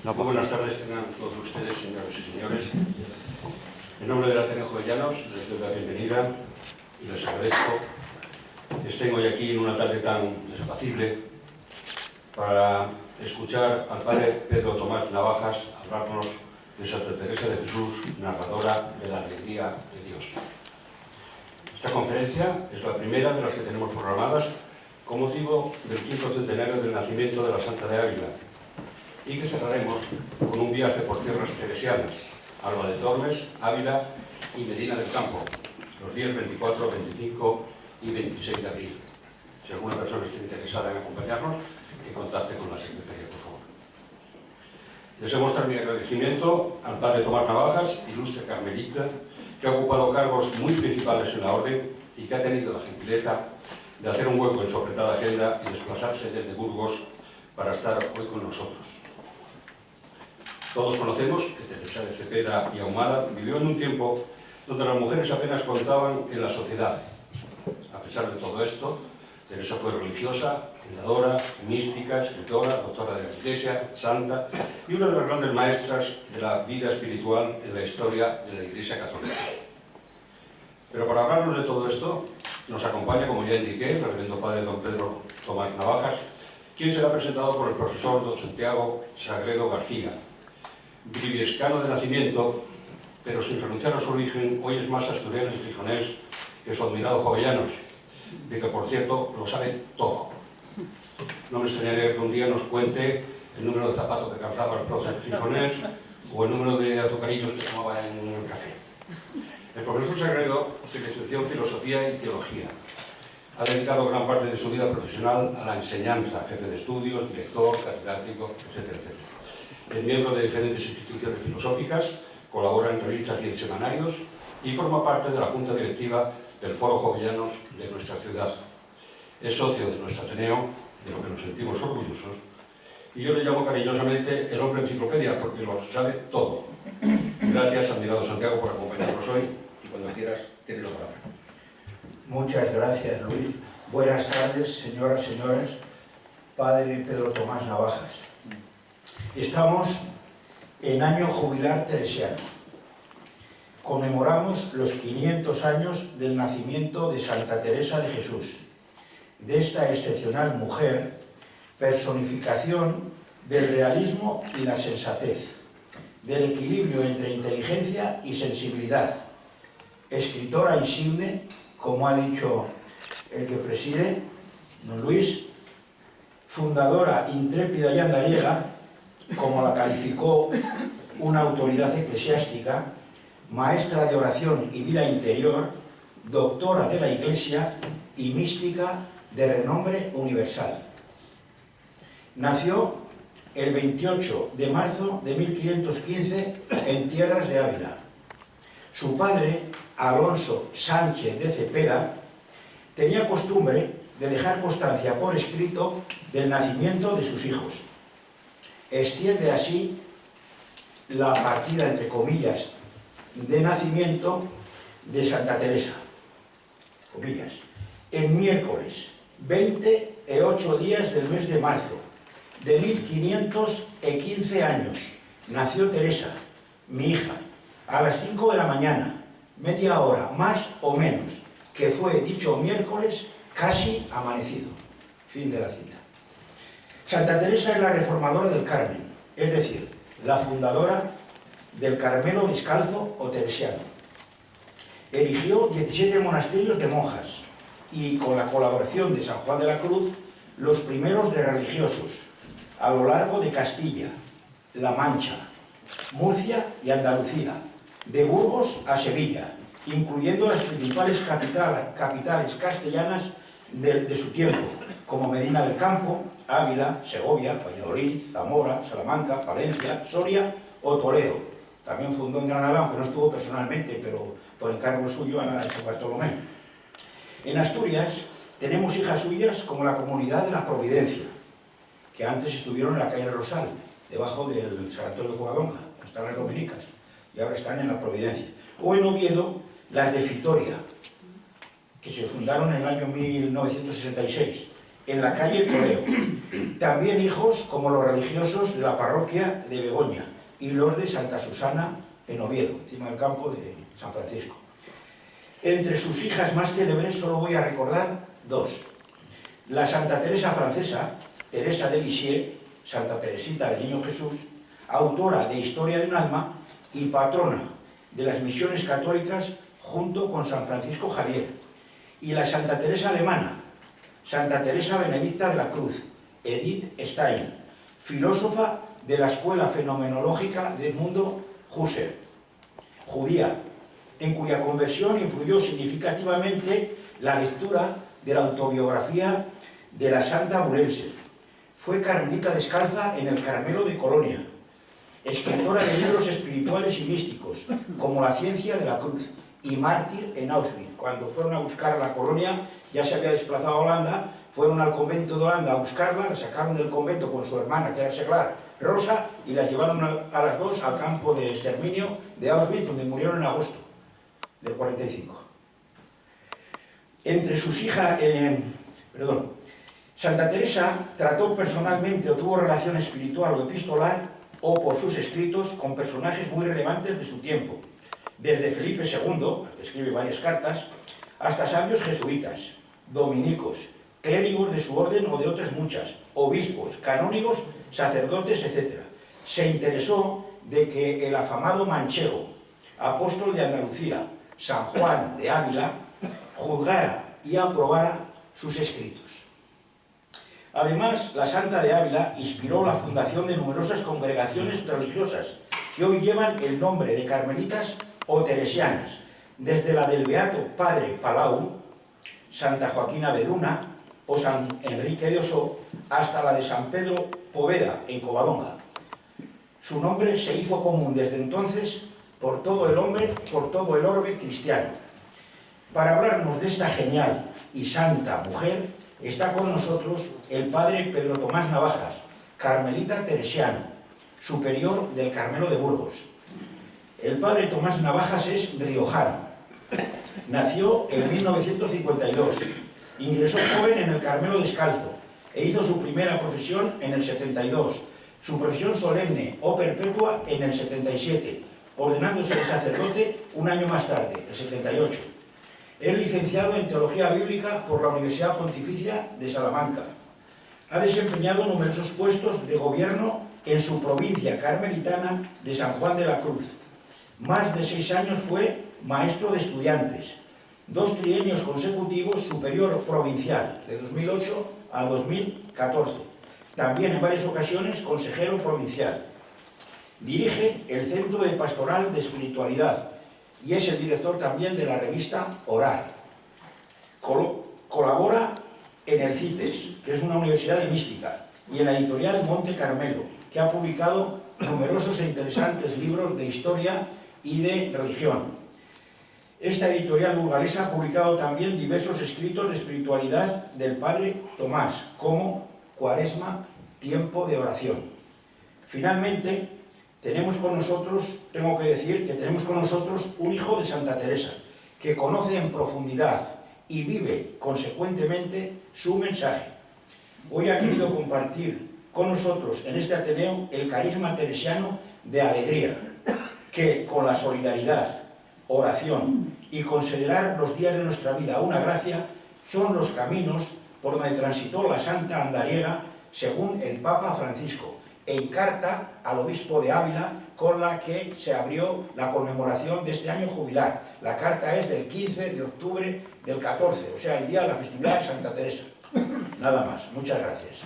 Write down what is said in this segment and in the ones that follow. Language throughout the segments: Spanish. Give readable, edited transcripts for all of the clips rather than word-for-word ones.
Muy buenas tardes tengan todos ustedes, señoras y señores. En nombre del Ateneo Jovellanos les doy la bienvenida y les agradezco que estén hoy aquí en una tarde tan desapacible para escuchar al padre Pedro Tomás Navajas hablarnos de Santa Teresa de Jesús, narradora de la alegría de Dios. Esta conferencia es la primera de las que tenemos programadas con motivo del 5º centenario del nacimiento de la Santa de Ávila, y que cerraremos con un viaje por tierras teresianas, Alba de Tormes, Ávila y Medina del Campo, los días 24, 25 y 26 de abril. Si alguna persona está interesada en acompañarnos, que contacte con la Secretaría, por favor. Deseo mostrar mi agradecimiento al padre Tomás Navajas, ilustre carmelita, que ha ocupado cargos muy principales en la orden y que ha tenido la gentileza de hacer un hueco en su apretada agenda y desplazarse desde Burgos para estar hoy con nosotros. Todos conocemos que Teresa de Cepeda y Ahumada vivió en un tiempo donde las mujeres apenas contaban en la sociedad. A pesar de todo esto, Teresa fue religiosa, fundadora, mística, escritora, doctora de la Iglesia, santa y una de las grandes maestras de la vida espiritual en la historia de la Iglesia Católica. Pero para hablarnos de todo esto, nos acompaña, como ya indiqué, el reverendo padre don Pedro Tomás Navajas, quien será presentado por el profesor don Santiago Sagredo García, briviescano de nacimiento, pero sin renunciar a su origen, hoy es más asturiano y gijonés que su admirado Jovellanos, de que, por cierto, lo sabe todo. No me extrañaría que un día nos cuente el número de zapatos que calzaba el prócer gijonés o el número de azucarillos que tomaba en el café. El profesor Sagredo se licenció en Filosofía y Teología. Ha dedicado gran parte de su vida profesional a la enseñanza, jefe de estudios, director, catedrático, etcétera, etcétera. Es miembro de diferentes instituciones filosóficas, colabora en revistas y en semanarios y forma parte de la Junta Directiva del Foro Jovellanos de nuestra ciudad. Es socio de nuestro Ateneo, de lo que nos sentimos orgullosos, y yo le llamo cariñosamente el hombre enciclopedia, porque lo sabe todo. Gracias, admirado Santiago, por acompañarnos hoy, y cuando quieras, tienes la palabra. Muchas gracias, Luis. Buenas tardes, señoras y señores. Padre Pedro Tomás Navajas. Estamos en año jubilar teresiano. Conmemoramos los 500 años del nacimiento de Santa Teresa de Jesús, de esta excepcional mujer, personificación del realismo y la sensatez, del equilibrio entre inteligencia y sensibilidad, escritora insigne, como ha dicho el que preside, don Luis, fundadora intrépida y andariega, como la calificó una autoridad eclesiástica, maestra de oración y vida interior, doctora de la Iglesia y mística de renombre universal. Nació el 28 de marzo de 1515 en tierras de Ávila. Su padre, Alonso Sánchez de Cepeda, tenía costumbre de dejar constancia por escrito del nacimiento de sus hijos. Extiende así la partida, entre comillas, de nacimiento de Santa Teresa, comillas, en miércoles 28 días del mes de marzo de 1515 años, nació Teresa, mi hija, a las 5 de la mañana, media hora, más o menos, que fue dicho miércoles casi amanecido. Fin de la cita. Santa Teresa es la reformadora del Carmen, es decir, la fundadora del Carmelo descalzo o teresiano. Erigió 17 monasterios de monjas y, con la colaboración de San Juan de la Cruz, los primeros de religiosos a lo largo de Castilla, La Mancha, Murcia y Andalucía, de Burgos a Sevilla, incluyendo las principales capitales castellanas de su tiempo, como Medina del Campo, Ávila, Segovia, Valladolid, Zamora, Salamanca, Palencia, Soria o Toledo. También fundó en Granada, aunque no estuvo personalmente, pero por encargo suyo a la de San Bartolomé. En Asturias tenemos hijas suyas como la comunidad de la Providencia, que antes estuvieron en la calle Rosal, debajo del San Antonio de Covadonga, están las dominicas, y ahora están en la Providencia. O en Oviedo, las de Fitoria, que se fundaron en el año 1966. en la calle Toledo. También hijos como los religiosos de la parroquia de Begoña y los de Santa Susana en Oviedo, encima del campo de San Francisco. Entre sus hijas más célebres solo voy a recordar dos. La Santa Teresa francesa, Teresa de Lisieux, Santa Teresita del Niño Jesús, autora de Historia de un alma y patrona de las misiones católicas junto con San Francisco Javier. Y la Santa Teresa alemana, Santa Teresa Benedicta de la Cruz, Edith Stein, filósofa de la Escuela Fenomenológica de Edmundo Husserl, judía, en cuya conversión influyó significativamente la lectura de la autobiografía de la Santa Bulense. Fue carmelita descalza en el Carmelo de Colonia, escritora de libros espirituales y místicos, como La ciencia de la cruz, y mártir en Auschwitz. Cuando fueron a buscar a la colonia, ya se había desplazado a Holanda, fueron al convento de Holanda a buscarla, la sacaron del convento con su hermana, que era seglar, Rosa, y la llevaron a las dos al campo de exterminio de Auschwitz, donde murieron en agosto del 45. Entre sus hijas, Santa Teresa trató personalmente o tuvo relación espiritual o epistolar o por sus escritos con personajes muy relevantes de su tiempo, desde Felipe II, al que escribe varias cartas, hasta sabios jesuitas, dominicos, clérigos de su orden o de otras muchas, obispos, canónigos, sacerdotes, etc. Se interesó de que el afamado manchego, apóstol de Andalucía, San Juan de Ávila, juzgara y aprobara sus escritos. Además, la Santa de Ávila inspiró la fundación de numerosas congregaciones religiosas que hoy llevan el nombre de carmelitas o teresianas, desde la del Beato Padre Palau, Santa Joaquina Beduna o San Enrique de Osó, hasta la de San Pedro Poveda, en Covadonga. Su nombre se hizo común desde entonces por todo el orbe cristiano. Para hablarnos de esta genial y santa mujer, está con nosotros el padre Pedro Tomás Navajas, carmelita teresiano, superior del Carmelo de Burgos. El padre Tomás Navajas es riojano. Nació en 1952, ingresó joven en el Carmelo Descalzo e hizo su primera profesión en el 72, su profesión solemne o perpetua en el 77, ordenándose de sacerdote un año más tarde, el 78. Es licenciado en Teología Bíblica por la Universidad Pontificia de Salamanca. Ha desempeñado numerosos puestos de gobierno en su provincia carmelitana de San Juan de la Cruz. Más de 6 años fue maestro de estudiantes, 2 trienios consecutivos superior provincial, de 2008 a 2014. También en varias ocasiones consejero provincial. Dirige el Centro de Pastoral de Espiritualidad y es el director también de la revista Orar. Colabora en el CITES, que es una universidad de mística, y en la editorial Monte Carmelo, que ha publicado numerosos e interesantes libros de historia y de religión. Esta editorial burgalesa ha publicado también diversos escritos de espiritualidad del padre Tomás, como Cuaresma, tiempo de oración. Finalmente, tenemos con nosotros, tengo que decir que tenemos con nosotros un hijo de Santa Teresa, que conoce en profundidad y vive consecuentemente su mensaje. Hoy ha querido compartir con nosotros en este Ateneo el carisma teresiano de alegría, que con la solidaridad, oración y considerar los días de nuestra vida una gracia, son los caminos por donde transitó la Santa Andariega, según el Papa Francisco, en carta al obispo de Ávila, con la que se abrió la conmemoración de este año jubilar. La carta es del 15 de octubre del 14, o sea, el día de la festividad de Santa Teresa. Nada más. Muchas gracias.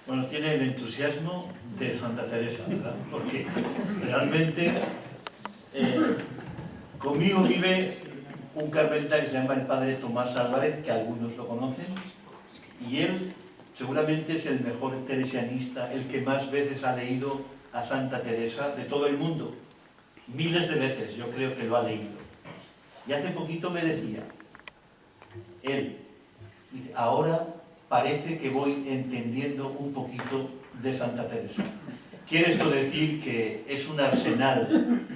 Bueno, tiene el entusiasmo de Santa Teresa, ¿verdad? Porque realmente conmigo vive un carmelita que se llama el padre Tomás Álvarez, que algunos lo conocen, y él seguramente es el mejor teresianista, el que más veces ha leído a Santa Teresa de todo el mundo. Miles de veces yo creo que lo ha leído. Y hace poquito me decía, él, ahora parece que voy entendiendo un poquito de Santa Teresa. Quiere esto decir que es un arsenal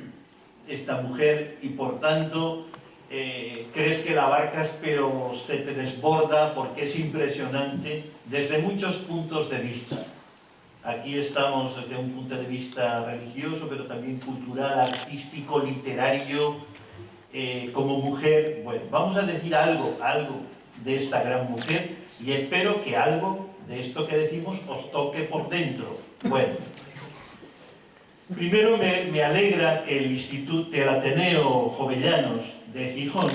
esta mujer y por tanto crees que la abarcas, pero se te desborda porque es impresionante desde muchos puntos de vista. Aquí estamos desde un punto de vista religioso, pero también cultural, artístico, literario. Como mujer, bueno, vamos a decir algo de esta gran mujer y espero que algo de esto que decimos os toque por dentro. Bueno, primero me alegra que el Instituto del Ateneo Jovellanos de Gijón,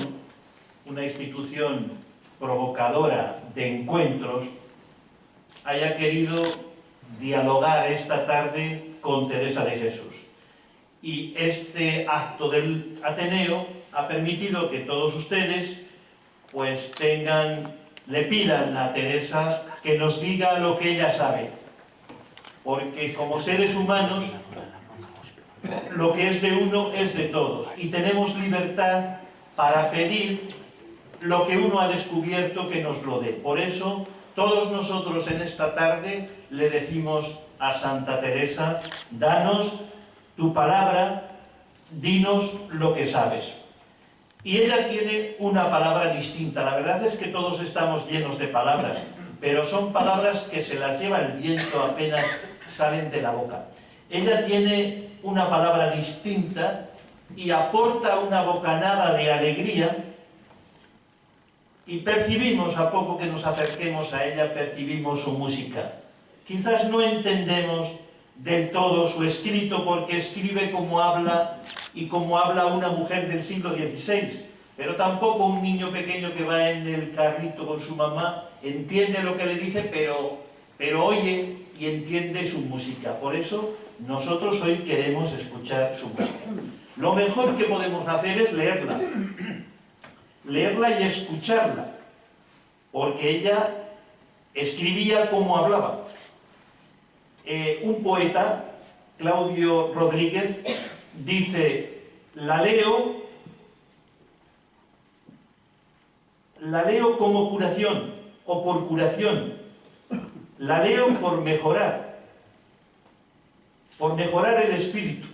una institución provocadora de encuentros, haya querido dialogar esta tarde con Teresa de Jesús. Y este acto del Ateneo ha permitido que todos ustedes pues le pidan a Teresa que nos diga lo que ella sabe. Porque como seres humanos, lo que es de uno es de todos. Y tenemos libertad para pedir lo que uno ha descubierto que nos lo dé. Por eso, todos nosotros en esta tarde le decimos a Santa Teresa, danos tu palabra, dinos lo que sabes. Y ella tiene una palabra distinta. La verdad es que todos estamos llenos de palabras, pero son palabras que se las lleva el viento apenas salen de la boca. Ella tiene una palabra distinta y aporta una bocanada de alegría y percibimos, a poco que nos acerquemos a ella, percibimos su música. Quizás no entendemos del todo su escrito porque escribe como habla y como habla una mujer del siglo XVI, pero tampoco un niño pequeño que va en el carrito con su mamá entiende lo que le dice, pero oye y entiende su música. Por eso nosotros hoy queremos escuchar su música. Lo mejor que podemos hacer es leerla y escucharla, porque ella escribía como hablaba. Un poeta, Claudio Rodríguez, dice, la leo como curación o por curación, la leo por mejorar el espíritu,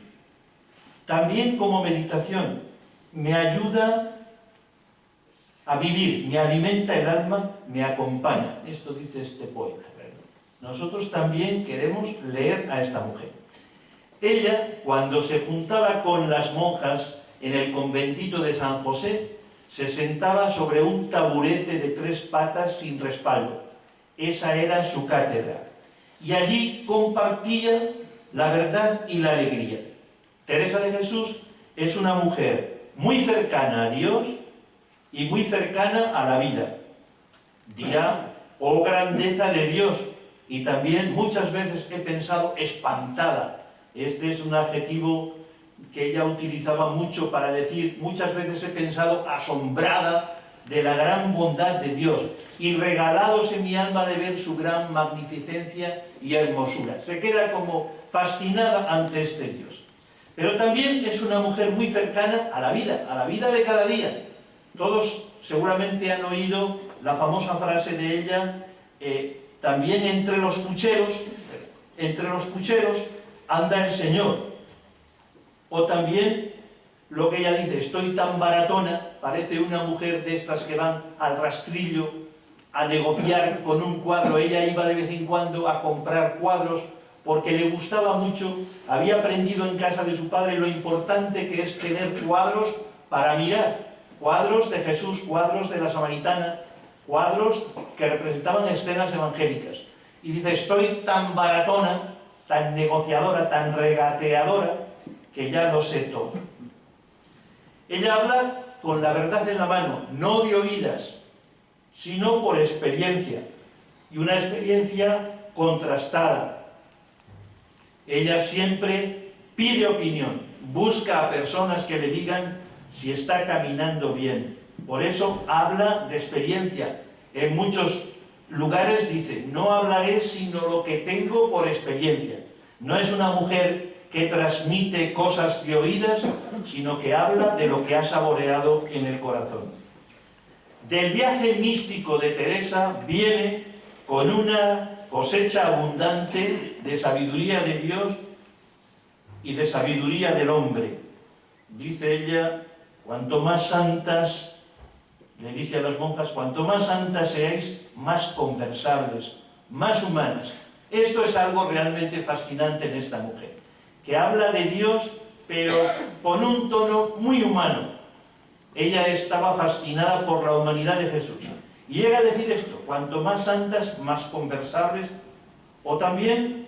también como meditación, me ayuda a vivir, me alimenta el alma, me acompaña. Esto dice este poeta. Nosotros también queremos leer a esta mujer. Ella, cuando se juntaba con las monjas en el conventito de San José, se sentaba sobre un taburete de 3 patas sin respaldo. Esa era su cátedra. Y allí compartía la verdad y la alegría. Teresa de Jesús es una mujer muy cercana a Dios y muy cercana a la vida. Dirá, oh grandeza de Dios. Y también muchas veces he pensado espantada. Este es un adjetivo que ella utilizaba mucho para decir, muchas veces he pensado asombrada de la gran bondad de Dios y regalados en mi alma de ver su gran magnificencia y hermosura. Se queda como fascinada ante este Dios. Pero también es una mujer muy cercana a la vida de cada día. Todos seguramente han oído la famosa frase de ella, también entre los pucheros anda el Señor. O también lo que ella dice, estoy tan baratona, parece una mujer de estas que van al rastrillo a negociar con un cuadro. Ella iba de vez en cuando a comprar cuadros porque le gustaba mucho, había aprendido en casa de su padre lo importante que es tener cuadros para mirar. Cuadros de Jesús, cuadros de la Samaritana, cuadros que representaban escenas evangélicas. Y dice, estoy tan baratona, tan negociadora, tan regateadora, que ya lo sé todo. Ella habla con la verdad en la mano, no de oídas, sino por experiencia, y una experiencia contrastada. Ella siempre pide opinión, busca a personas que le digan si está caminando bien. Por eso habla de experiencia. En muchos lugares dice, no hablaré sino lo que tengo por experiencia. No es una mujer que transmite cosas de oídas, sino que habla de lo que ha saboreado en el corazón. Del viaje místico de Teresa viene con una cosecha abundante de sabiduría de Dios y de sabiduría del hombre. dice ella, cuanto más santas, le dice a las monjas, cuanto más santas seáis, más conversables, más humanas. Esto es algo realmente fascinante en esta mujer, que habla de Dios, pero con un tono muy humano. Ella estaba fascinada por la humanidad de Jesús. Y llega a decir esto, cuanto más santas, más conversables, o también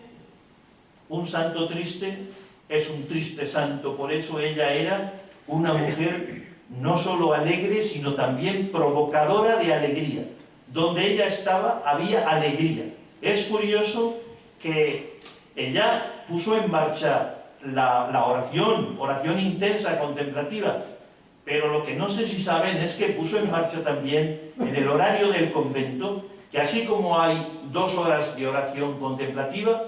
un santo triste es un triste santo, por eso ella era una mujer no solo alegre, sino también provocadora de alegría. Donde ella estaba había alegría. Es curioso que ella puso en marcha la oración intensa, contemplativa, pero lo que no sé si saben es que puso en marcha también en el horario del convento, que así como hay 2 horas de oración contemplativa,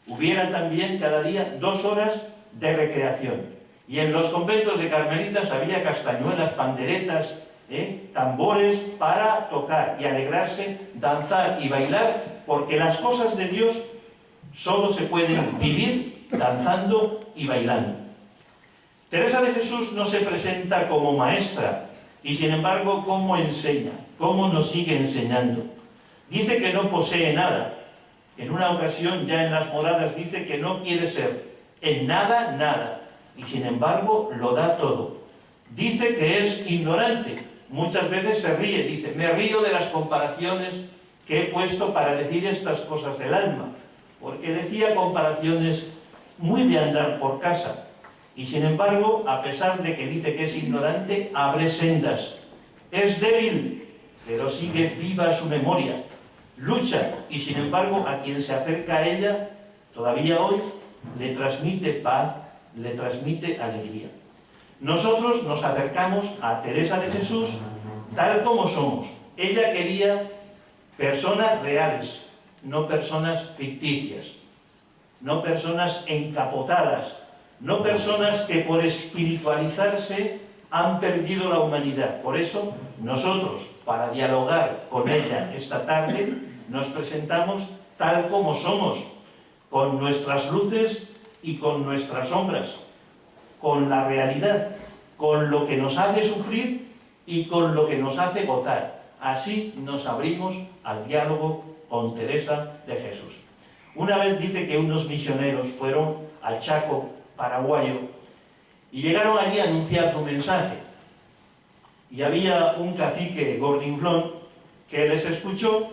hubiera también cada día 2 horas de recreación. Y en los conventos de carmelitas había castañuelas, panderetas, tambores para tocar y alegrarse, danzar y bailar, porque las cosas de Dios solo se pueden vivir danzando y bailando. Teresa de Jesús no se presenta como maestra, y sin embargo, ¿cómo enseña? ¿Cómo nos sigue enseñando? Dice que no posee nada. En una ocasión, ya en las moradas, dice que no quiere ser en nada, nada, y sin embargo lo da todo. Dice que es ignorante. Muchas veces se ríe, dice, me río de las comparaciones que he puesto para decir estas cosas del alma, porque decía comparaciones muy de andar por casa. Y sin embargo, a pesar de que dice que es ignorante, abre sendas. Es débil, pero sigue viva su memoria. Lucha, y sin embargo, a quien se acerca a ella, todavía hoy, le transmite paz, le transmite alegría. Nosotros nos acercamos a Teresa de Jesús tal como somos. Ella quería personas reales, no personas ficticias, no personas encapotadas, no personas que por espiritualizarse han perdido la humanidad. Por eso nosotros, para dialogar con ella esta tarde, nos presentamos tal como somos, con nuestras luces y con nuestras sombras, con la realidad, con lo que nos hace sufrir y con lo que nos hace gozar. Así nos abrimos al diálogo con Teresa de Jesús. Una vez dice que unos misioneros fueron al Chaco paraguayo y llegaron allí a anunciar su mensaje. Y había un cacique gordinflón que les escuchó,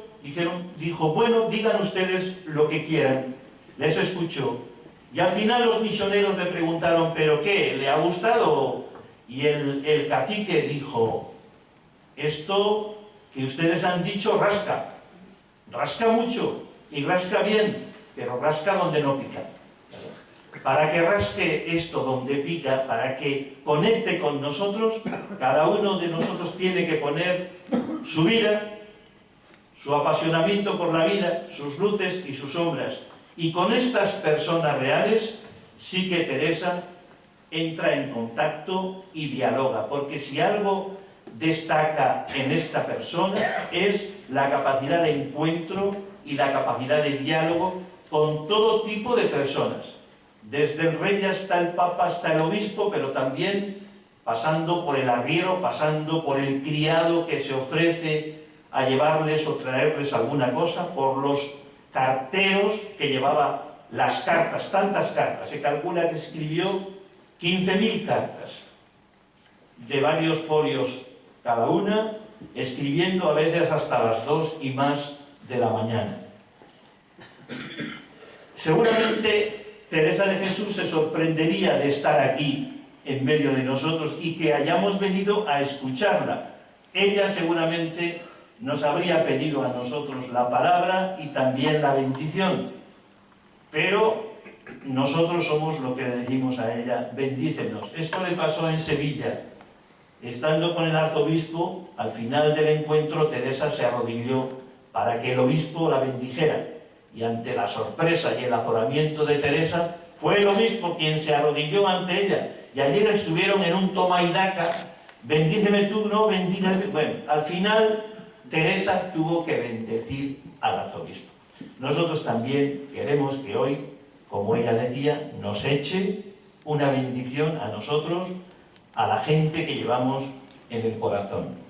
dijo, bueno, digan ustedes lo que quieran. Les escuchó. Y al final los misioneros le preguntaron, ¿pero qué? ¿Le ha gustado? Y el cacique dijo, esto que ustedes han dicho rasca. Rasca mucho y rasca bien, pero rasca donde no pica. Para que rasque esto donde pica, para que conecte con nosotros, cada uno de nosotros tiene que poner su vida, su apasionamiento por la vida, sus luces y sus sombras. Y con estas personas reales sí que Teresa entra en contacto y dialoga, porque si algo destaca en esta persona es la capacidad de encuentro y la capacidad de diálogo con todo tipo de personas. Desde el rey hasta el papa, hasta el obispo, pero también pasando por el arriero, pasando por el criado que se ofrece a llevarles o traerles alguna cosa, por los carteros que llevaba las cartas, tantas cartas. Se calcula que escribió 15.000 cartas, de varios folios cada una, escribiendo a veces hasta las 2 y más de la mañana. Seguramente Teresa de Jesús se sorprendería de estar aquí en medio de nosotros y que hayamos venido a escucharla. Ella seguramente nos habría pedido a nosotros la palabra y también la bendición, pero nosotros somos lo que le decimos a ella, bendícenos. Esto le pasó en Sevilla. Estando con el arzobispo, al final del encuentro, Teresa se arrodilló para que el obispo la bendijera. Y ante la sorpresa y el azoramiento de Teresa, fue el obispo quien se arrodilló ante ella. Y ayer estuvieron en un toma y daca, bendíceme tú, no, bendíceme. Bueno, al final Teresa tuvo que bendecir al arzobispo. Nosotros también queremos que hoy, como ella decía, nos eche una bendición a nosotros, a la gente que llevamos en el corazón.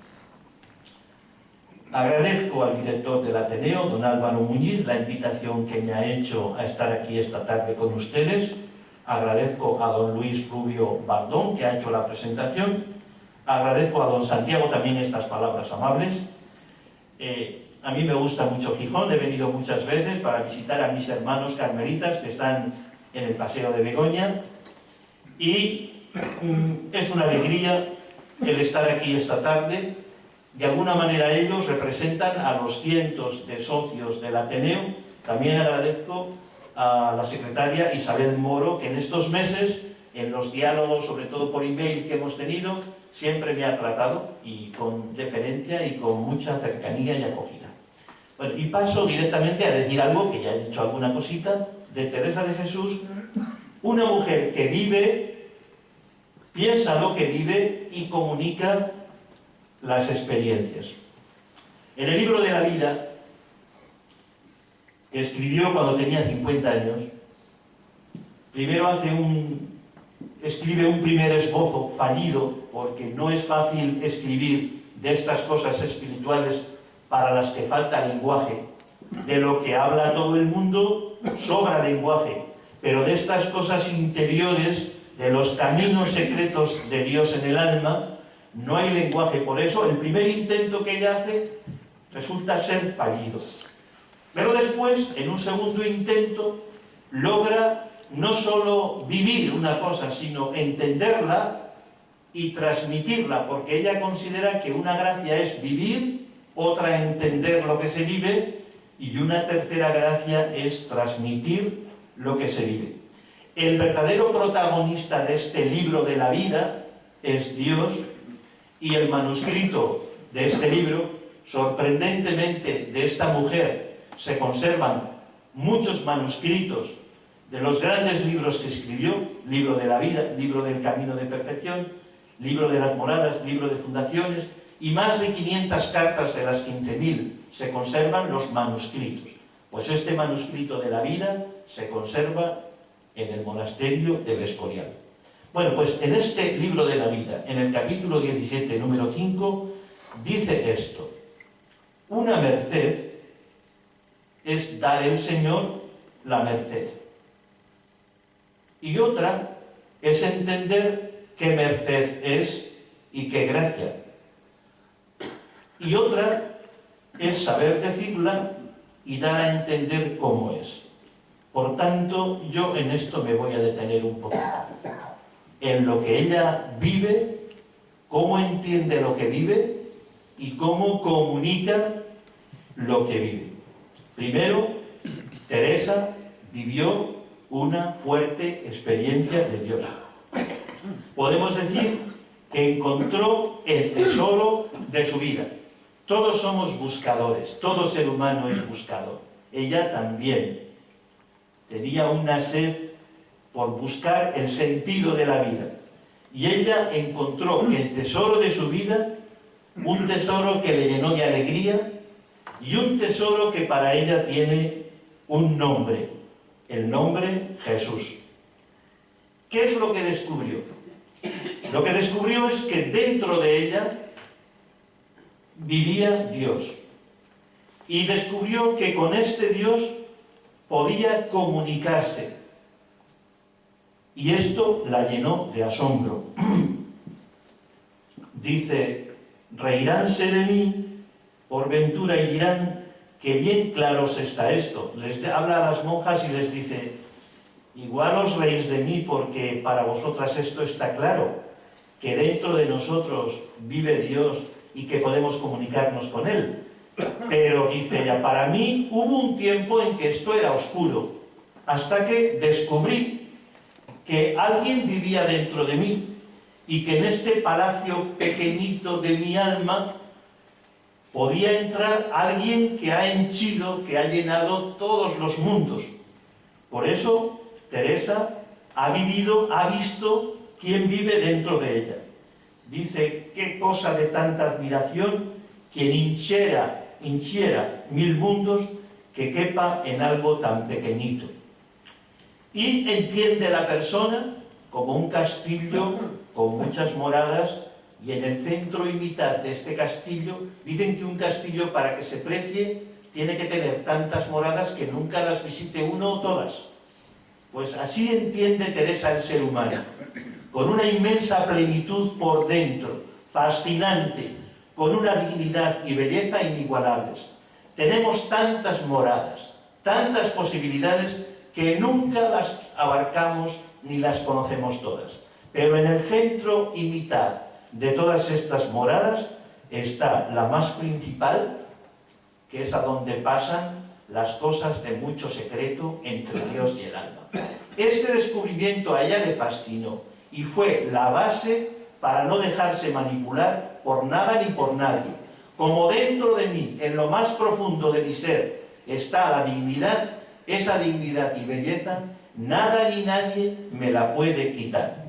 Agradezco al director del Ateneo, don Álvaro Muñiz, la invitación que me ha hecho a estar aquí esta tarde con ustedes. Agradezco a don Luis Rubio Bardón, que ha hecho la presentación. Agradezco a don Santiago también estas palabras amables. A mí me gusta mucho Gijón, he venido muchas veces para visitar a mis hermanos carmelitas que están en el Paseo de Begoña. Y es una alegría el estar aquí esta tarde. De alguna manera ellos representan a los cientos de socios del Ateneo. También agradezco a la secretaria Isabel Moro, que en estos meses, en los diálogos, sobre todo por email que hemos tenido, siempre me ha tratado y con deferencia y con mucha cercanía y acogida. Bueno, y paso directamente a decir algo, que ya he dicho alguna cosita, de Teresa de Jesús, una mujer que vive, piensa lo que vive y comunica las experiencias. En el libro de la vida, que escribió cuando tenía 50 años, primero escribe un primer esbozo fallido, porque no es fácil escribir de estas cosas espirituales para las que falta lenguaje. De lo que habla todo el mundo sobra lenguaje, pero de estas cosas interiores, de los caminos secretos de Dios en el alma, no hay lenguaje. Por eso el primer intento que ella hace resulta ser fallido. Pero después, en un segundo intento, logra no solo vivir una cosa, sino entenderla y transmitirla, porque ella considera que una gracia es vivir, otra entender lo que se vive, y una tercera gracia es transmitir lo que se vive. El verdadero protagonista de este libro de la vida es Dios, y el manuscrito de este libro, sorprendentemente, de esta mujer, se conservan muchos manuscritos de los grandes libros que escribió: libro de la vida, libro del camino de perfección, libro de las moradas, libro de fundaciones, y más de 500 cartas de las 15.000 se conservan los manuscritos. Pues este manuscrito de la vida se conserva en el monasterio del Escorial. Bueno, pues en este libro de la vida, en el capítulo 17, número 5, dice esto: una merced es dar el Señor la merced. Y otra es entender qué merced es y qué gracia. Y otra es saber decirla y dar a entender cómo es. Por tanto, yo en esto me voy a detener un poquito. En lo que ella vive, cómo entiende lo que vive y cómo comunica lo que vive. Primero, Teresa vivió una fuerte experiencia de Dios. Podemos decir que encontró el tesoro de su vida. Todos somos buscadores, todo ser humano es buscador. Ella también tenía una sed por buscar el sentido de la vida. Y ella encontró el tesoro de su vida, un tesoro que le llenó de alegría y un tesoro que para ella tiene un nombre, el nombre Jesús. ¿Qué es lo que descubrió? Lo que descubrió es que dentro de ella vivía Dios. Y descubrió que con este Dios podía comunicarse. Y esto la llenó de asombro. Dice: reiránse de mí por ventura y dirán que bien claros está esto. Les habla a las monjas y les dice: igual os reís de mí porque para vosotras esto está claro, que dentro de nosotros vive Dios y que podemos comunicarnos con Él. Pero, dice ella, para mí hubo un tiempo en que esto era oscuro, hasta que descubrí que alguien vivía dentro de mí y que en este palacio pequeñito de mi alma podía entrar alguien que ha henchido, que ha llenado todos los mundos. Por eso Teresa ha vivido, ha visto quién vive dentro de ella. Dice: qué cosa de tanta admiración quien hinchiera 1000 mundos que quepa en algo tan pequeñito. Y entiende la persona como un castillo con muchas moradas, y en el centro y mitad de este castillo, dicen que un castillo, para que se precie, tiene que tener tantas moradas que nunca las visite uno o todas. Pues así entiende Teresa el ser humano, con una inmensa plenitud por dentro, fascinante, con una dignidad y belleza inigualables. Tenemos tantas moradas, tantas posibilidades, que nunca las abarcamos ni las conocemos todas. Pero en el centro y mitad de todas estas moradas está la más principal, que es a donde pasan las cosas de mucho secreto entre Dios y el alma. Este descubrimiento a ella le fascinó y fue la base para no dejarse manipular por nada ni por nadie. Como dentro de mí, en lo más profundo de mi ser, está la dignidad, esa dignidad y belleza, nada ni nadie me la puede quitar.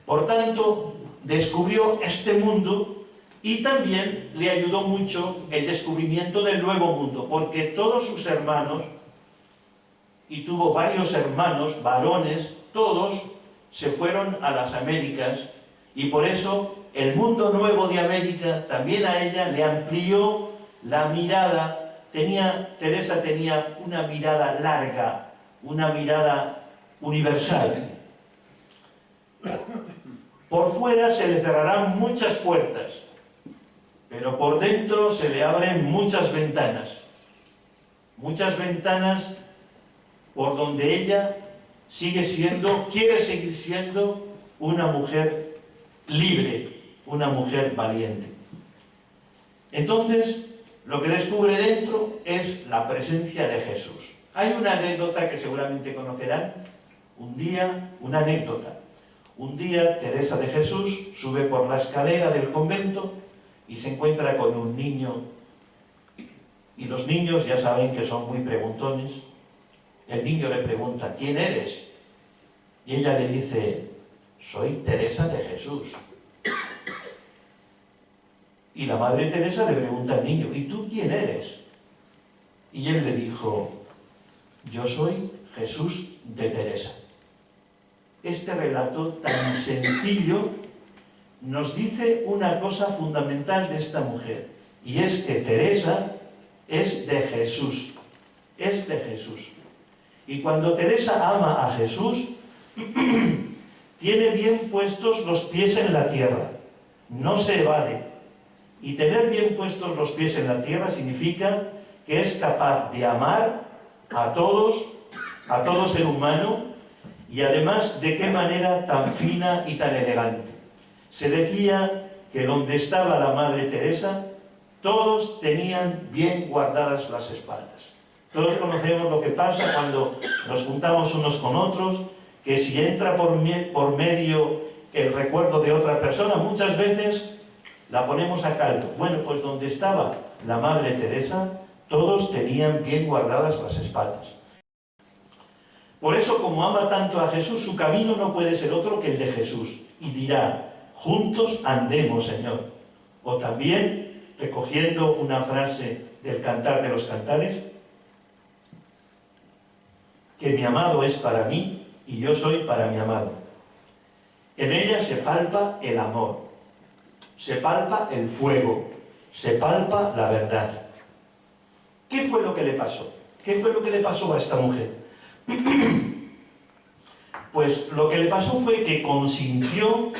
Por tanto, descubrió este mundo, y también le ayudó mucho el descubrimiento del Nuevo Mundo, porque todos sus hermanos, y tuvo varios hermanos, varones, todos se fueron a las Américas, y por eso el mundo nuevo de América también a ella le amplió la mirada. Teresa tenía una mirada larga, una mirada universal. Por fuera se le cerrarán muchas puertas, pero por dentro se le abren muchas ventanas por donde ella quiere seguir siendo una mujer libre, una mujer valiente. Entonces, lo que descubre dentro es la presencia de Jesús. Hay una anécdota que seguramente conocerán. Un día Teresa de Jesús sube por la escalera del convento y se encuentra con un niño, y los niños ya saben que son muy preguntones. El niño le pregunta: ¿quién eres? Y ella le dice: soy Teresa de Jesús. Y la Madre Teresa le pregunta al niño: ¿y tú quién eres? Y él le dijo: yo soy Jesús de Teresa. Este relato tan sencillo nos dice una cosa fundamental de esta mujer, y es que Teresa es de Jesús, es de Jesús. Y cuando Teresa ama a Jesús, tiene bien puestos los pies en la tierra, no se evade. Y tener bien puestos los pies en la tierra significa que es capaz de amar a todo ser humano, y además de qué manera tan fina y tan elegante. Se decía que donde estaba la Madre Teresa, todos tenían bien guardadas las espaldas. Todos conocemos lo que pasa cuando nos juntamos unos con otros, que si entra por medio el recuerdo de otra persona, muchas veces la ponemos a caldo. Bueno, pues donde estaba la Madre Teresa, todos tenían bien guardadas las espaldas. Por eso, como ama tanto a Jesús, su camino no puede ser otro que el de Jesús. Y dirá: juntos andemos, Señor. O también, recogiendo una frase del Cantar de los Cantares, que mi amado es para mí y yo soy para mi amado. En ella se palpa el amor, se palpa el fuego, se palpa la verdad. ¿Qué fue lo que le pasó? ¿Qué fue lo que le pasó a esta mujer? Pues lo que le pasó fue que consintió,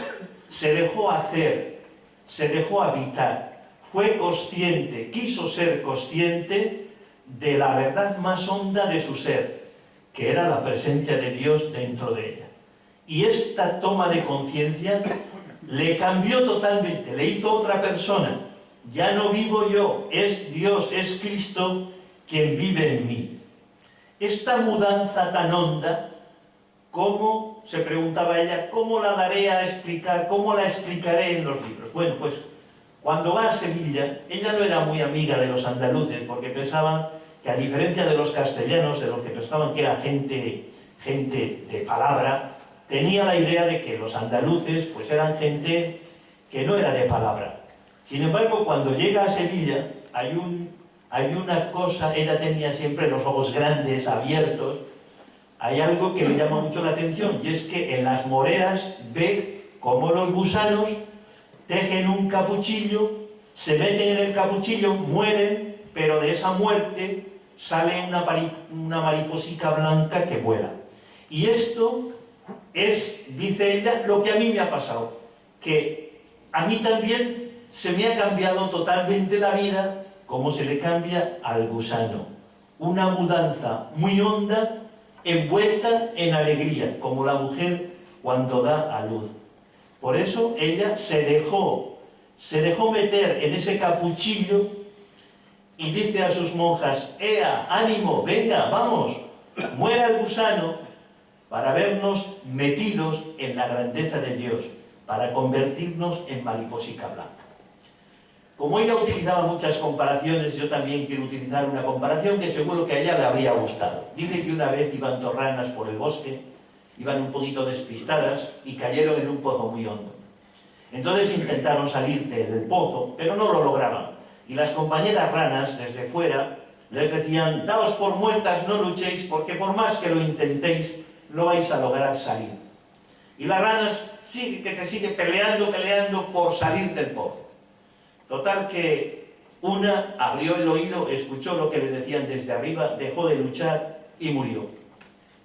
se dejó hacer, se dejó habitar, fue consciente, quiso ser consciente de la verdad más honda de su ser, que era la presencia de Dios dentro de ella. Y esta toma de conciencia le cambió totalmente, le hizo otra persona. Ya no vivo yo, es Dios, es Cristo quien vive en mí. Esta mudanza tan honda, ¿cómo, se preguntaba ella, cómo la daré a explicar, cómo la explicaré en los libros? Bueno, pues cuando va a Sevilla, ella no era muy amiga de los andaluces, porque pensaban que, a diferencia de los castellanos, de los que pensaban que era gente de palabra, tenía la idea de que los andaluces pues eran gente que no era de palabra. Sin embargo, cuando llega a Sevilla, hay una cosa, ella tenía siempre los ojos grandes, abiertos, hay algo que le llama mucho la atención, y es que en las moreras ve cómo los gusanos tejen un capuchillo, se meten en el capuchillo, mueren, pero de esa muerte sale una mariposica blanca que vuela. Y esto es, dice ella, lo que a mí me ha pasado, que a mí también se me ha cambiado totalmente la vida como se le cambia al gusano. Una mudanza muy honda, envuelta en alegría, como la mujer cuando da a luz. Por eso ella se dejó meter en ese capuchillo y dice a sus monjas: ¡Ea, ánimo, venga, vamos, muera el gusano, para vernos metidos en la grandeza de Dios, para convertirnos en mariposica blanca! Como ella utilizaba muchas comparaciones, yo también quiero utilizar una comparación que seguro que a ella le habría gustado. Dice que una vez iban dos ranas por el bosque, iban un poquito despistadas y cayeron en un pozo muy hondo. Entonces intentaron salir del pozo, pero no lo lograban. Y las compañeras ranas, desde fuera, les decían: daos por muertas, no luchéis, porque por más que lo intentéis, no vais a lograr salir. Y las ranas sigue peleando por salir del pozo. Total que una abrió el oído, escuchó lo que le decían desde arriba, dejó de luchar y murió.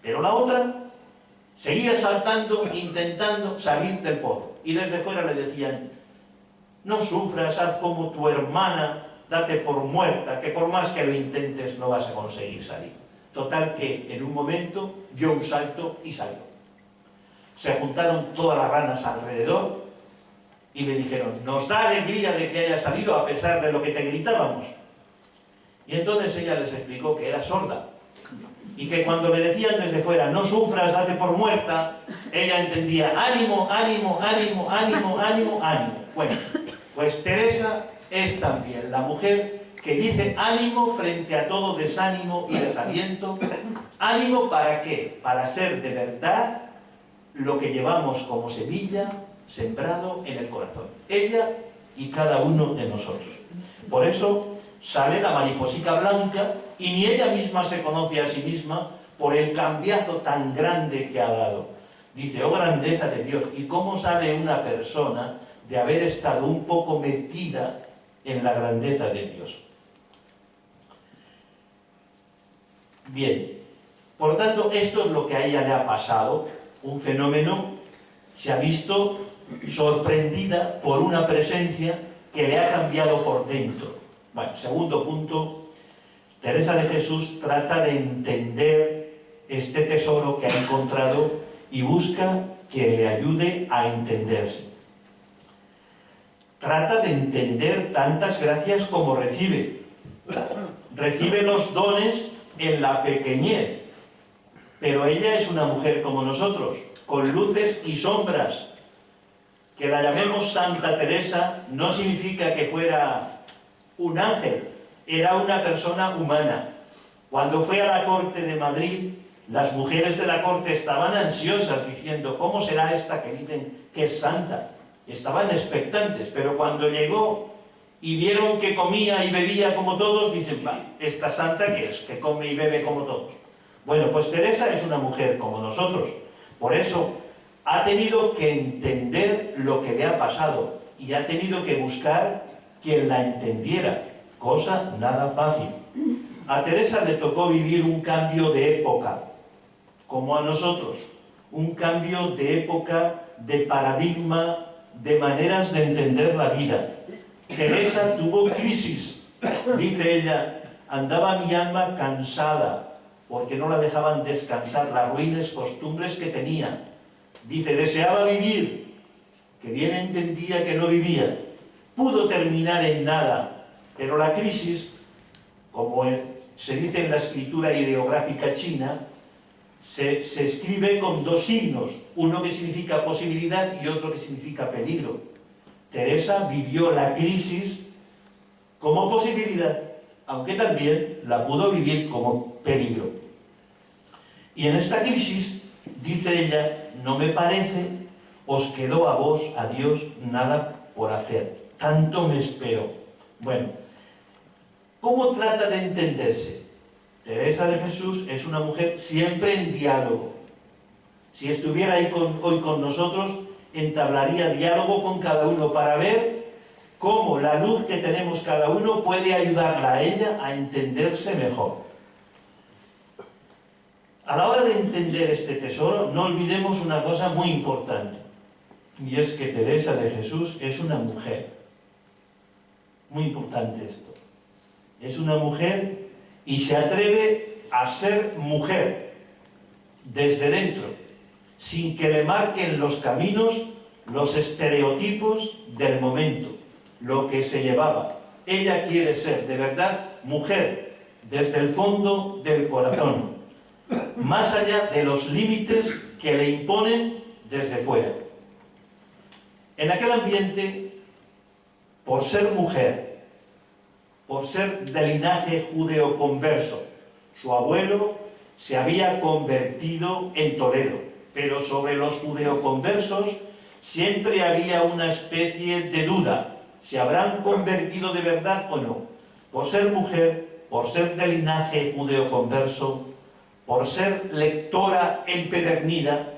Pero la otra seguía saltando, intentando salir del pozo. Y desde fuera le decían: no sufras, haz como tu hermana, date por muerta, que por más que lo intentes no vas a conseguir salir. Total que en un momento dio un salto y salió. Se juntaron todas las ranas alrededor y le dijeron: nos da alegría de que haya salido a pesar de lo que te gritábamos. Y entonces ella les explicó que era sorda y que cuando le decían desde fuera: no sufras, date por muerta, ella entendía: ánimo, ánimo, ánimo, ánimo, ánimo, ánimo. Bueno, pues Teresa es también la mujer que dice ánimo frente a todo desánimo y desaliento. ¿Ánimo para qué? Para ser de verdad lo que llevamos como semilla sembrado en el corazón, ella y cada uno de nosotros. Por eso sale la mariposica blanca y ni ella misma se conoce a sí misma por el cambiazo tan grande que ha dado. Dice: oh grandeza de Dios. ¿Y cómo sale una persona de haber estado un poco metida en la grandeza de Dios? Bien, por tanto, esto es lo que a ella le ha pasado, un fenómeno. Se ha visto sorprendida por una presencia que le ha cambiado por dentro. Bueno, segundo punto, Teresa de Jesús trata de entender este tesoro que ha encontrado y busca que le ayude a entenderse. Trata de entender tantas gracias como recibe. Recibe los dones en la pequeñez, pero ella es una mujer como nosotros, con luces y sombras. Que la llamemos Santa Teresa no significa que fuera un ángel, era una persona humana. Cuando fue a la corte de Madrid, las mujeres de la corte estaban ansiosas diciendo: ¿cómo será esta que dicen que es santa? Estaban expectantes, pero cuando llegó y vieron que comía y bebía como todos, dicen: ¿esta santa qué es? Que come y bebe como todos. Bueno, pues Teresa es una mujer como nosotros. Por eso ha tenido que entender lo que le ha pasado y ha tenido que buscar quien la entendiera, cosa nada fácil. A Teresa le tocó vivir un cambio de época, como a nosotros, un cambio de época, de paradigma, de maneras de entender la vida. Teresa tuvo crisis, dice ella: andaba mi alma cansada, porque no la dejaban descansar las ruines costumbres que tenía. Dice: deseaba vivir, que bien entendía que no vivía. Pudo terminar en nada, pero la crisis, como se dice en la escritura ideográfica china, se escribe con dos signos, uno que significa posibilidad y otro que significa peligro. Teresa vivió la crisis como posibilidad, aunque también la pudo vivir como peligro. Y en esta crisis, dice ella: no me parece, os quedó a vos, a Dios, nada por hacer. Tanto me espero. Bueno, ¿cómo trata de entenderse? Teresa de Jesús es una mujer siempre en diálogo. Si estuviera hoy con nosotros, entablaría diálogo con cada uno para ver cómo la luz que tenemos cada uno puede ayudarla a ella a entenderse mejor. A la hora de entender este tesoro, no olvidemos una cosa muy importante, y es que Teresa de Jesús es una mujer. Muy importante esto. Es una mujer y se atreve a ser mujer desde dentro, sin que le marquen los caminos, los estereotipos del momento, lo que se llevaba. Ella quiere ser de verdad mujer desde el fondo del corazón, más allá de los límites que le imponen desde fuera. En aquel ambiente, por ser mujer, por ser de linaje judeoconverso, su abuelo se había convertido en Toledo, pero sobre los judeoconversos siempre había una especie de duda, ¿se habrán convertido de verdad o no? Por ser mujer, por ser de linaje judeoconverso, por ser lectora empedernida,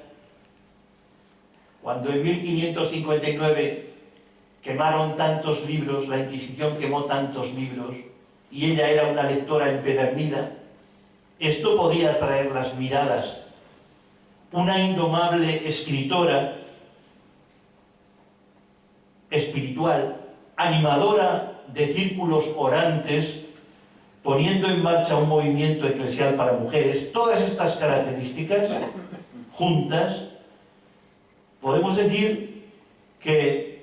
cuando en 1559 quemaron tantos libros, la Inquisición quemó tantos libros, y ella era una lectora empedernida, esto podía atraer las miradas. Una indomable escritora espiritual, animadora de círculos orantes, poniendo en marcha un movimiento eclesial para mujeres, todas estas características juntas, podemos decir que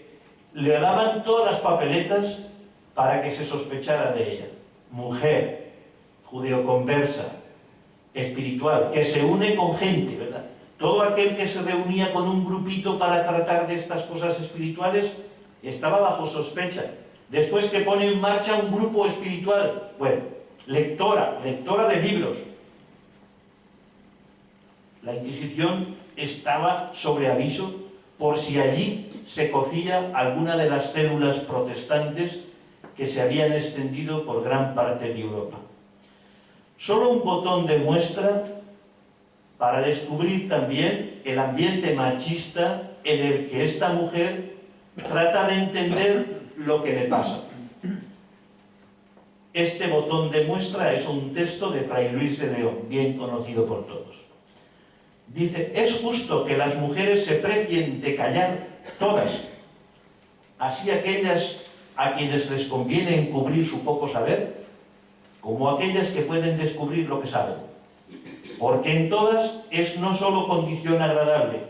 le daban todas las papeletas para que se sospechara de ella. Mujer, judeoconversa, espiritual, que se une con gente, ¿verdad? Todo aquel que se reunía con un grupito para tratar de estas cosas espirituales estaba bajo sospecha. Después que pone en marcha un grupo espiritual, bueno, lectora de libros. La Inquisición estaba sobre aviso por si allí se cocía alguna de las células protestantes que se habían extendido por gran parte de Europa. Solo un botón de muestra para descubrir también el ambiente machista en el que esta mujer trata de entender lo que le pasa. Este botón de muestra es un texto de Fray Luis de León, bien conocido por todos. Dice, es justo que las mujeres se precien de callar todas, así aquellas a quienes les conviene encubrir su poco saber, como aquellas que pueden descubrir lo que saben. Porque en todas es no solo condición agradable,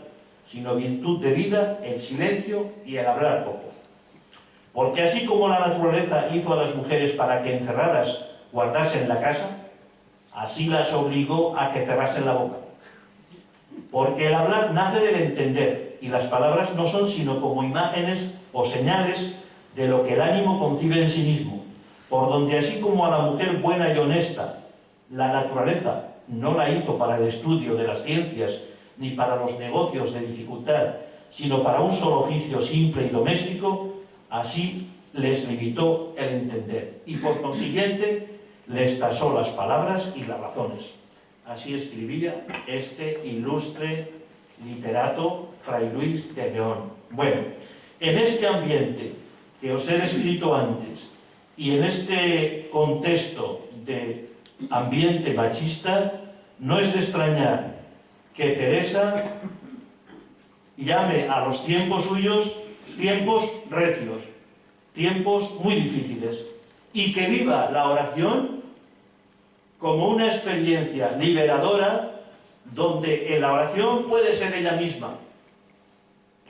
sino virtud de vida, el silencio y el hablar poco. Porque así como la naturaleza hizo a las mujeres para que encerradas guardasen la casa, así las obligó a que cerrasen la boca. Porque el hablar nace del entender, y las palabras no son sino como imágenes o señales de lo que el ánimo concibe en sí mismo, por donde así como a la mujer buena y honesta, la naturaleza no la hizo para el estudio de las ciencias ni para los negocios de dificultad, sino para un solo oficio simple y doméstico, así les limitó el entender, y por consiguiente les tasó las palabras y las razones. Así escribía este ilustre literato Fray Luis de León. Bueno, en este ambiente que os he descrito antes y en este contexto de ambiente machista, no es de extrañar que Teresa llame a los tiempos suyos tiempos recios, tiempos muy difíciles, y que viva la oración como una experiencia liberadora donde en la oración puede ser ella misma.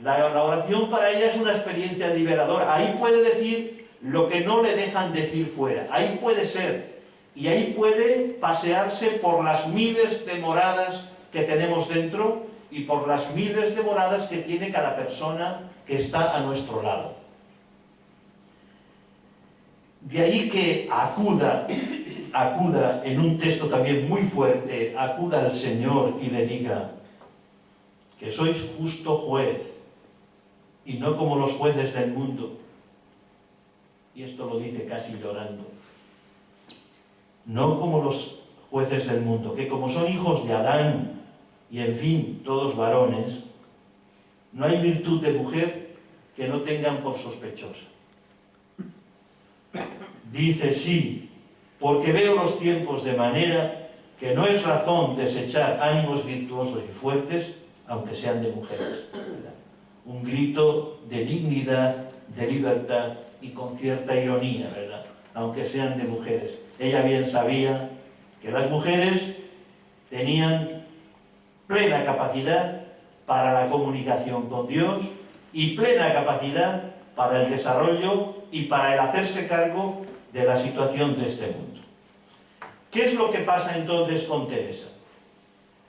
La oración para ella es una experiencia liberadora. Ahí puede decir lo que no le dejan decir fuera. Ahí puede ser. Y ahí puede pasearse por las miles de moradas que tenemos dentro y por las miles de moradas que tiene cada persona que está a nuestro lado. De ahí que acuda en un texto también muy fuerte, acuda al Señor y le diga que sois justo juez y no como los jueces del mundo. Y esto lo dice casi llorando. No como los jueces del mundo, que como son hijos de Adán y en fin, todos varones, no hay virtud de mujer que no tengan por sospechosa. Dice sí, porque veo los tiempos de manera que no es razón desechar ánimos virtuosos y fuertes, aunque sean de mujeres. Un grito de dignidad, de libertad y con cierta ironía, ¿verdad? Aunque sean de mujeres. Ella bien sabía que las mujeres tenían plena capacidad para la comunicación con Dios y plena capacidad para el desarrollo y para el hacerse cargo de la situación de este mundo. ¿Qué es lo que pasa entonces con Teresa?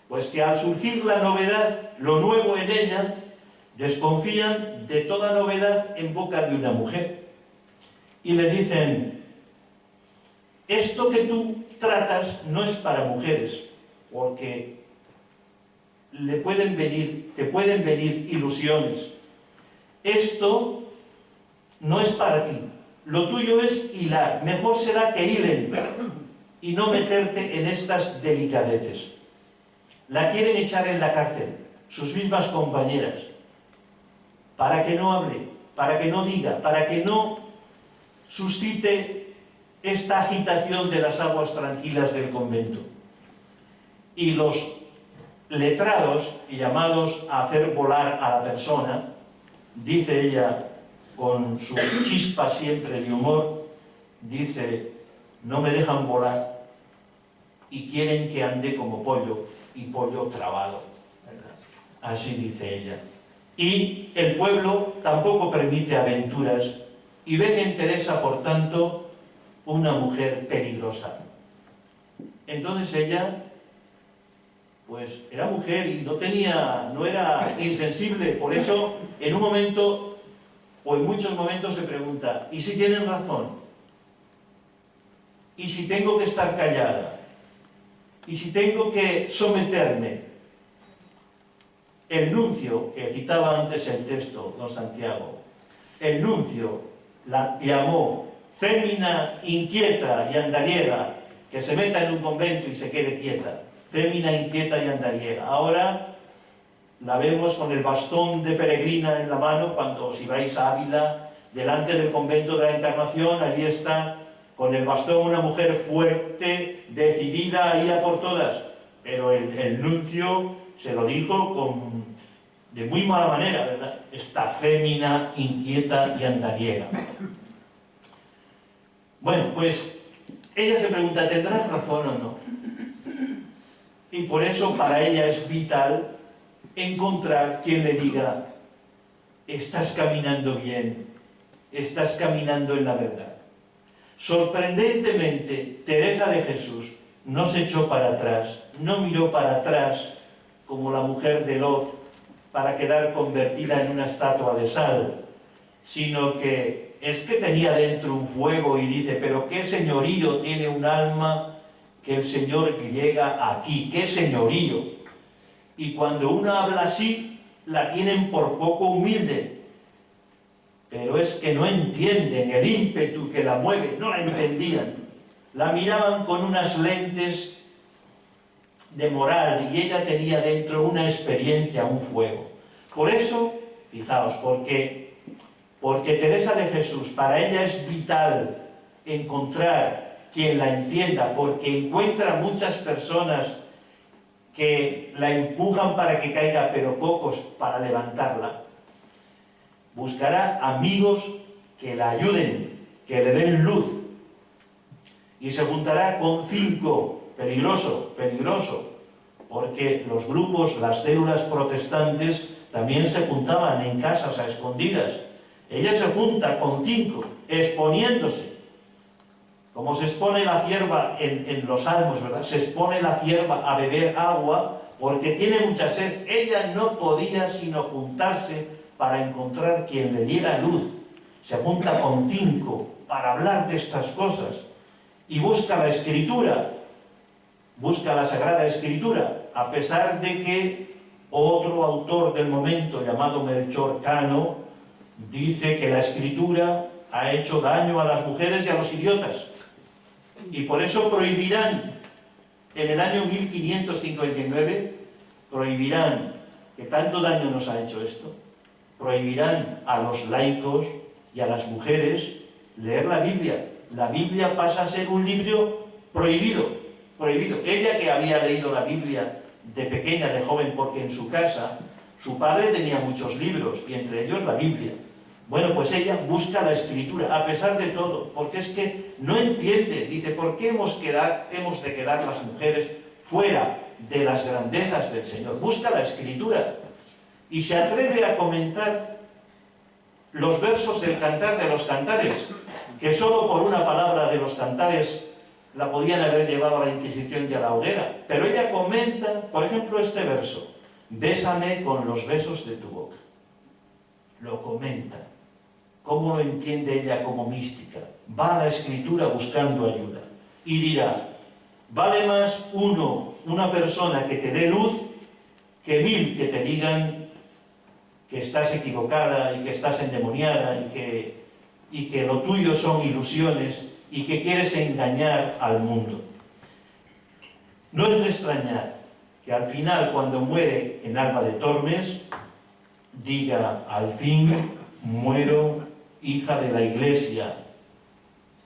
Pues que al surgir la novedad, lo nuevo en ella, desconfían de toda novedad en boca de una mujer. Y le dicen, esto que tú tratas no es para mujeres, porque te pueden venir ilusiones. Esto no es para ti. Lo tuyo es hilar. Mejor será que hilen y no meterte en estas delicadeces. La quieren echar en la cárcel, sus mismas compañeras, para que no hable, para que no diga, para que no suscite esta agitación de las aguas tranquilas del convento. Y los letrados, llamados a hacer volar a la persona, dice ella con su chispa siempre de humor, dice, no me dejan volar y quieren que ande como pollo, y pollo trabado, ¿verdad? Así dice ella. Y el pueblo tampoco permite aventuras y ven en Teresa, por tanto, una mujer peligrosa. Entonces ella, pues era mujer y no era insensible, por eso en un momento o en muchos momentos se pregunta, ¿y si tienen razón? ¿Y si tengo que estar callada? ¿Y si tengo que someterme? El nuncio, que citaba antes el texto, don Santiago, el nuncio la llamó fémina inquieta y andariega, que se meta en un convento y se quede quieta, fémina inquieta y andariega. Ahora la vemos con el bastón de peregrina en la mano, cuando si vais a Ávila, delante del convento de la Encarnación, allí está con el bastón una mujer fuerte, decidida a ir a por todas. Pero el nuncio se lo dijo de muy mala manera, ¿verdad? Esta fémina inquieta y andariega. Bueno, pues ella se pregunta, ¿tendrás razón o no? Y por eso para ella es vital encontrar quien le diga, estás caminando bien, estás caminando en la verdad. Sorprendentemente, Teresa de Jesús no se echó para atrás, no miró para atrás como la mujer de Lot para quedar convertida en una estatua de sal, sino que es que tenía dentro un fuego y dice, pero qué señorío tiene un alma que el Señor llega aquí, qué señorío. Y cuando una habla así, la tienen por poco humilde. Pero es que no entienden el ímpetu que la mueve, no la entendían. La miraban con unas lentes de moral y ella tenía dentro una experiencia, un fuego. Por eso, fijaos, porque Teresa de Jesús, para ella es vital encontrar quien la entienda, porque encuentra muchas personas que la empujan para que caiga, pero pocos para levantarla. Buscará amigos que la ayuden, que le den luz. Y se juntará con 5, peligroso, porque los grupos, las células protestantes, también se juntaban en casas a escondidas. Ella se junta con 5, exponiéndose. Como se expone la cierva en los salmos, ¿verdad? Se expone la cierva a beber agua porque tiene mucha sed. Ella no podía sino juntarse para encontrar quien le diera luz. Se junta con 5 para hablar de estas cosas y busca la Escritura, busca la Sagrada Escritura, a pesar de que otro autor del momento, llamado Melchor Cano, dice que la Escritura ha hecho daño a las mujeres y a los idiotas, y por eso prohibirán en el año 1559 prohibirán, que tanto daño nos ha hecho esto, prohibirán a los laicos y a las mujeres leer la Biblia. La Biblia pasa a ser un libro prohibido, prohibido. Ella, que había leído la Biblia de pequeña, de joven, porque en su casa su padre tenía muchos libros, y entre ellos la Biblia. Bueno, pues ella busca la Escritura, a pesar de todo, porque es que no entiende. Dice, ¿por qué hemos de quedar las mujeres fuera de las grandezas del Señor? Busca la Escritura y se atreve a comentar los versos del Cantar de los Cantares, que solo por una palabra de los Cantares la podían haber llevado a la Inquisición y a la hoguera. Pero ella comenta, por ejemplo, este verso: bésame con los besos de tu boca. Lo comenta. ¿Cómo lo entiende ella como mística? Va a la Escritura buscando ayuda y dirá, vale más una persona que te dé luz, que 1000 que te digan que estás equivocada y que estás endemoniada y que lo tuyo son ilusiones y que quieres engañar al mundo. No es de extrañar que al final, cuando muere en Alba de Tormes, diga, al fin muero hija de la Iglesia,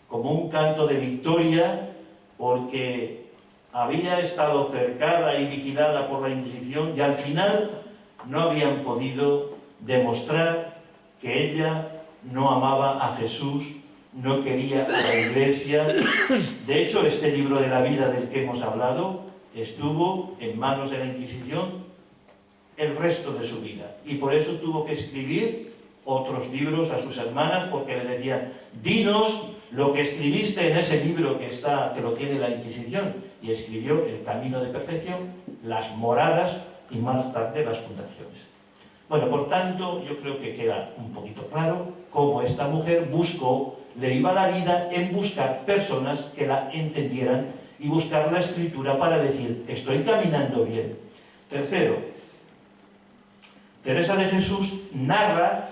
como un canto de victoria, porque había estado cercada y vigilada por la Inquisición y al final no habían podido demostrar que ella no amaba a Jesús, no quería a la Iglesia. De hecho, este libro de la vida del que hemos hablado estuvo en manos de la Inquisición el resto de su vida, y por eso tuvo que escribir otros libros a sus hermanas, porque le decían, dinos lo que escribiste en ese libro que lo tiene la Inquisición, y escribió El Camino de Perfección, Las Moradas y más tarde Las Fundaciones. Bueno, por tanto, yo creo que queda un poquito claro cómo esta mujer le iba la vida en buscar personas que la entendieran y buscar la Escritura para decir, estoy caminando bien. Tercero, Teresa de Jesús narra,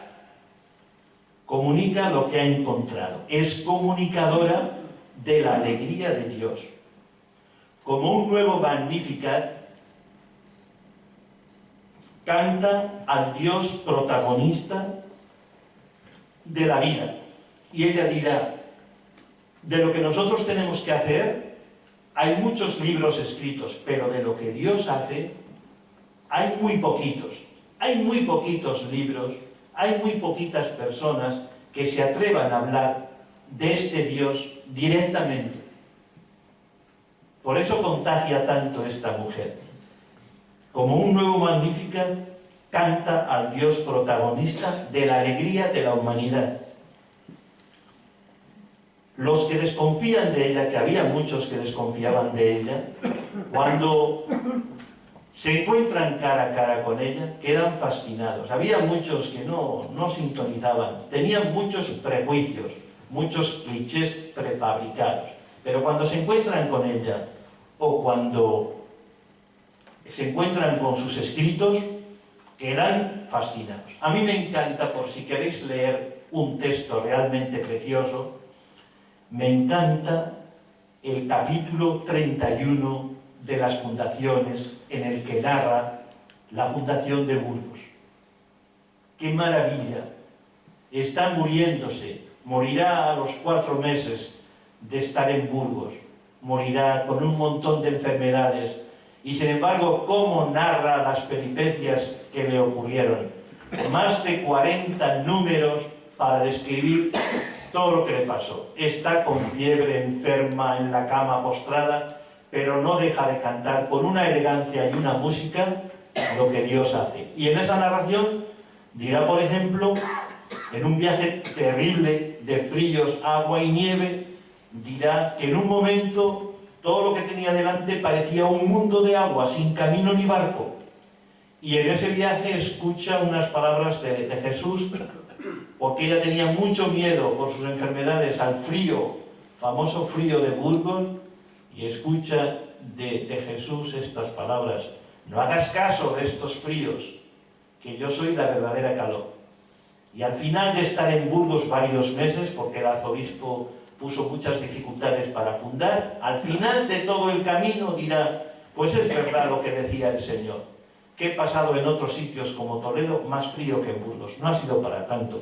comunica lo que ha encontrado. Es comunicadora de la alegría de Dios. Como un nuevo Magnificat, canta al Dios protagonista de la vida. Y ella dirá, de lo que nosotros tenemos que hacer, hay muchos libros escritos, pero de lo que Dios hace, hay muy poquitos. Hay muy poquitos libros, hay muy poquitas personas que se atrevan a hablar de este Dios directamente. Por eso contagia tanto esta mujer. Como un nuevo Magnificat, canta al Dios protagonista de la alegría de la humanidad. Los que desconfían de ella, que había muchos que desconfiaban de ella, cuando se encuentran cara a cara con ella, quedan fascinados. Había muchos que no sintonizaban, tenían muchos prejuicios, muchos clichés prefabricados, pero cuando se encuentran con ella o cuando se encuentran con sus escritos, quedan fascinados. A mí me encanta, por si queréis leer un texto realmente precioso, me encanta el capítulo 31 de las fundaciones, en el que narra la fundación de Burgos. ¡Qué maravilla! Está muriéndose, morirá a los 4 meses de estar en Burgos, morirá con un montón de enfermedades, y sin embargo, ¿cómo narra las peripecias que le ocurrieron? Más de 40 números para describir todo lo que le pasó. Está con fiebre, enferma, en la cama postrada, pero no deja de cantar con una elegancia y una música lo que Dios hace. Y en esa narración dirá, por ejemplo, en un viaje terrible de fríos, agua y nieve, dirá que en un momento todo lo que tenía delante parecía un mundo de agua, sin camino ni barco. Y en ese viaje escucha unas palabras de Jesús, porque ella tenía mucho miedo por sus enfermedades al frío, famoso frío de Burgos, y escucha de Jesús estas palabras: no hagas caso de estos fríos, que yo soy la verdadera calor. Y al final de estar en Burgos varios meses, porque el arzobispo puso muchas dificultades para fundar, al final de todo el camino dirá, pues es verdad lo que decía el Señor, que he pasado en otros sitios como Toledo más frío que en Burgos, no ha sido para tanto.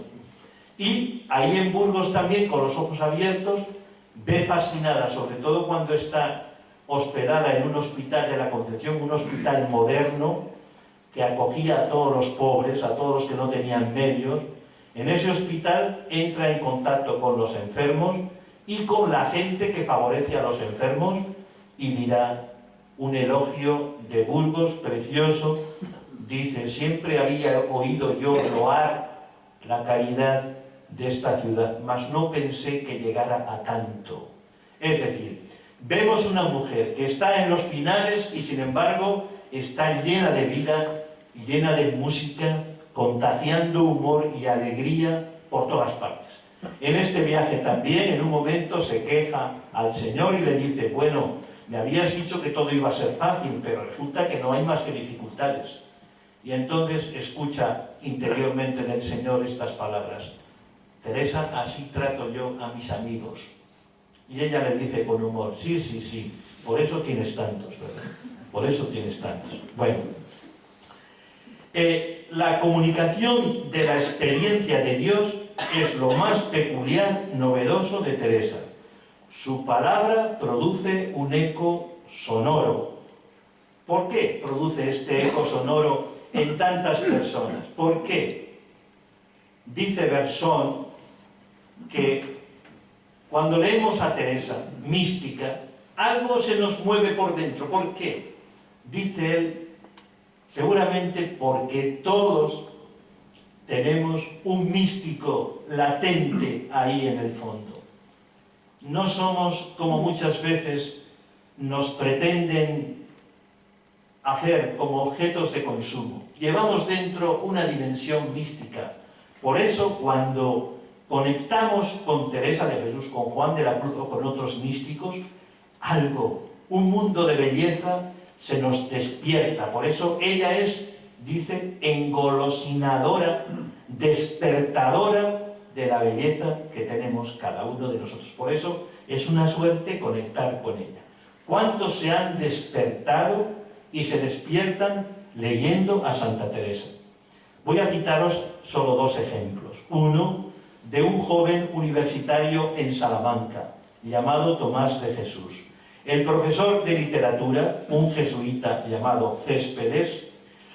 Y ahí en Burgos también, con los ojos abiertos, ve fascinada, sobre todo cuando está hospedada en un hospital de la Concepción, un hospital moderno que acogía a todos los pobres, a todos los que no tenían medios. En ese hospital entra en contacto con los enfermos y con la gente que favorece a los enfermos y dirá un elogio de Burgos precioso. Dice, siempre había oído yo loar la caridad de esta ciudad, mas no pensé que llegara a tanto. Es decir, vemos una mujer que está en los finales y sin embargo está llena de vida, llena de música, contagiando humor y alegría por todas partes. En este viaje también, en un momento, se queja al Señor y le dice, bueno, me habías dicho que todo iba a ser fácil, pero resulta que no hay más que dificultades. Y entonces escucha interiormente del Señor estas palabras, Teresa, así trato yo a mis amigos. Y ella le dice con humor, sí, sí, sí, por eso tienes tantos, ¿verdad? Por eso tienes tantos. Bueno, la comunicación de la experiencia de Dios es lo más peculiar, novedoso de Teresa. Su palabra produce un eco sonoro. ¿Por qué produce este eco sonoro en tantas personas? ¿Por qué? Dice Bersón que cuando leemos a Teresa, mística, algo se nos mueve por dentro. ¿Por qué? Dice él, seguramente porque todos tenemos un místico latente ahí en el fondo. No somos, como muchas veces nos pretenden hacer, como objetos de consumo. Llevamos dentro una dimensión mística. Por eso, cuando conectamos con Teresa de Jesús, con Juan de la Cruz o con otros místicos, algo, un mundo de belleza se nos despierta. Por eso ella es, dice, engolosinadora, despertadora de la belleza que tenemos cada uno de nosotros. Por eso es una suerte conectar con ella. ¿Cuántos se han despertado y se despiertan leyendo a Santa Teresa? Voy a citaros solo dos ejemplos. Uno, de un joven universitario en Salamanca, llamado Tomás de Jesús. El profesor de literatura, un jesuita llamado Céspedes,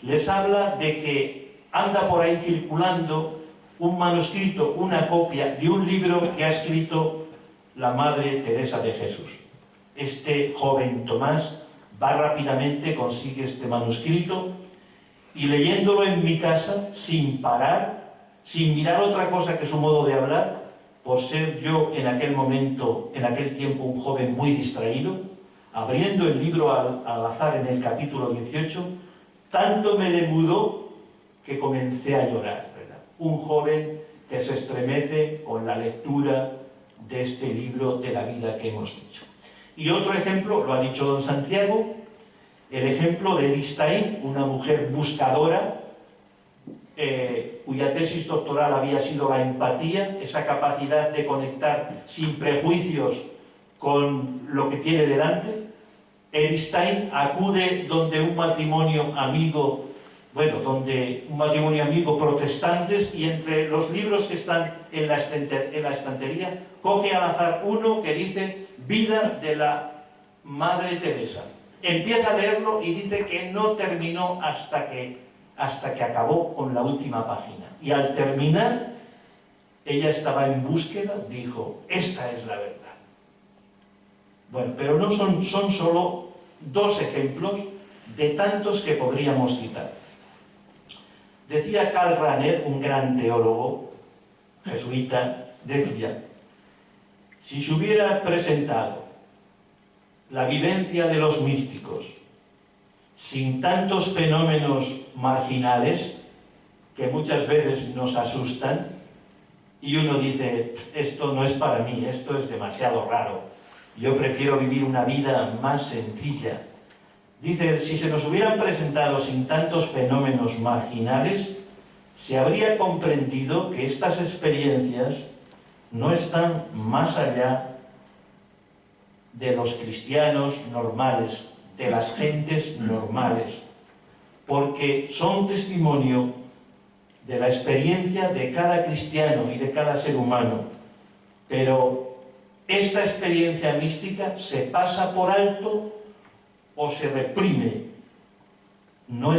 les habla de que anda por ahí circulando un manuscrito, una copia de un libro que ha escrito la Madre Teresa de Jesús. Este joven Tomás va rápidamente, consigue este manuscrito y leyéndolo en mi casa, sin parar, sin mirar otra cosa que su modo de hablar, por ser yo en aquel momento, en aquel tiempo, un joven muy distraído, abriendo el libro al azar en el capítulo 18, tanto me demudó que comencé a llorar, ¿verdad? Un joven que se estremece con la lectura de este libro de la vida que hemos dicho. Y otro ejemplo, lo ha dicho don Santiago, el ejemplo de Edith Stein, una mujer buscadora, cuya tesis doctoral había sido la empatía, esa capacidad de conectar sin prejuicios con lo que tiene delante. Edith Stein acude donde un matrimonio amigo, protestantes, y entre los libros que están en la estantería, coge al azar uno que dice Vida de la Madre Teresa. Empieza a leerlo y dice que no terminó hasta que acabó con la última página. Y al terminar, ella estaba en búsqueda, dijo, esta es la verdad. Bueno, pero no son solo dos ejemplos de tantos que podríamos citar. Decía Karl Rahner, un gran teólogo jesuita, decía, si se hubiera presentado la vivencia de los místicos sin tantos fenómenos marginales que muchas veces nos asustan y uno dice, esto no es para mí, esto es demasiado raro, yo prefiero vivir una vida más sencilla. Dice, si se nos hubieran presentado sin tantos fenómenos marginales, se habría comprendido que estas experiencias no están más allá de los cristianos normales, de las gentes normales, porque son testimonio de la experiencia de cada cristiano y de cada ser humano. Pero esta experiencia mística se pasa por alto o se reprime. No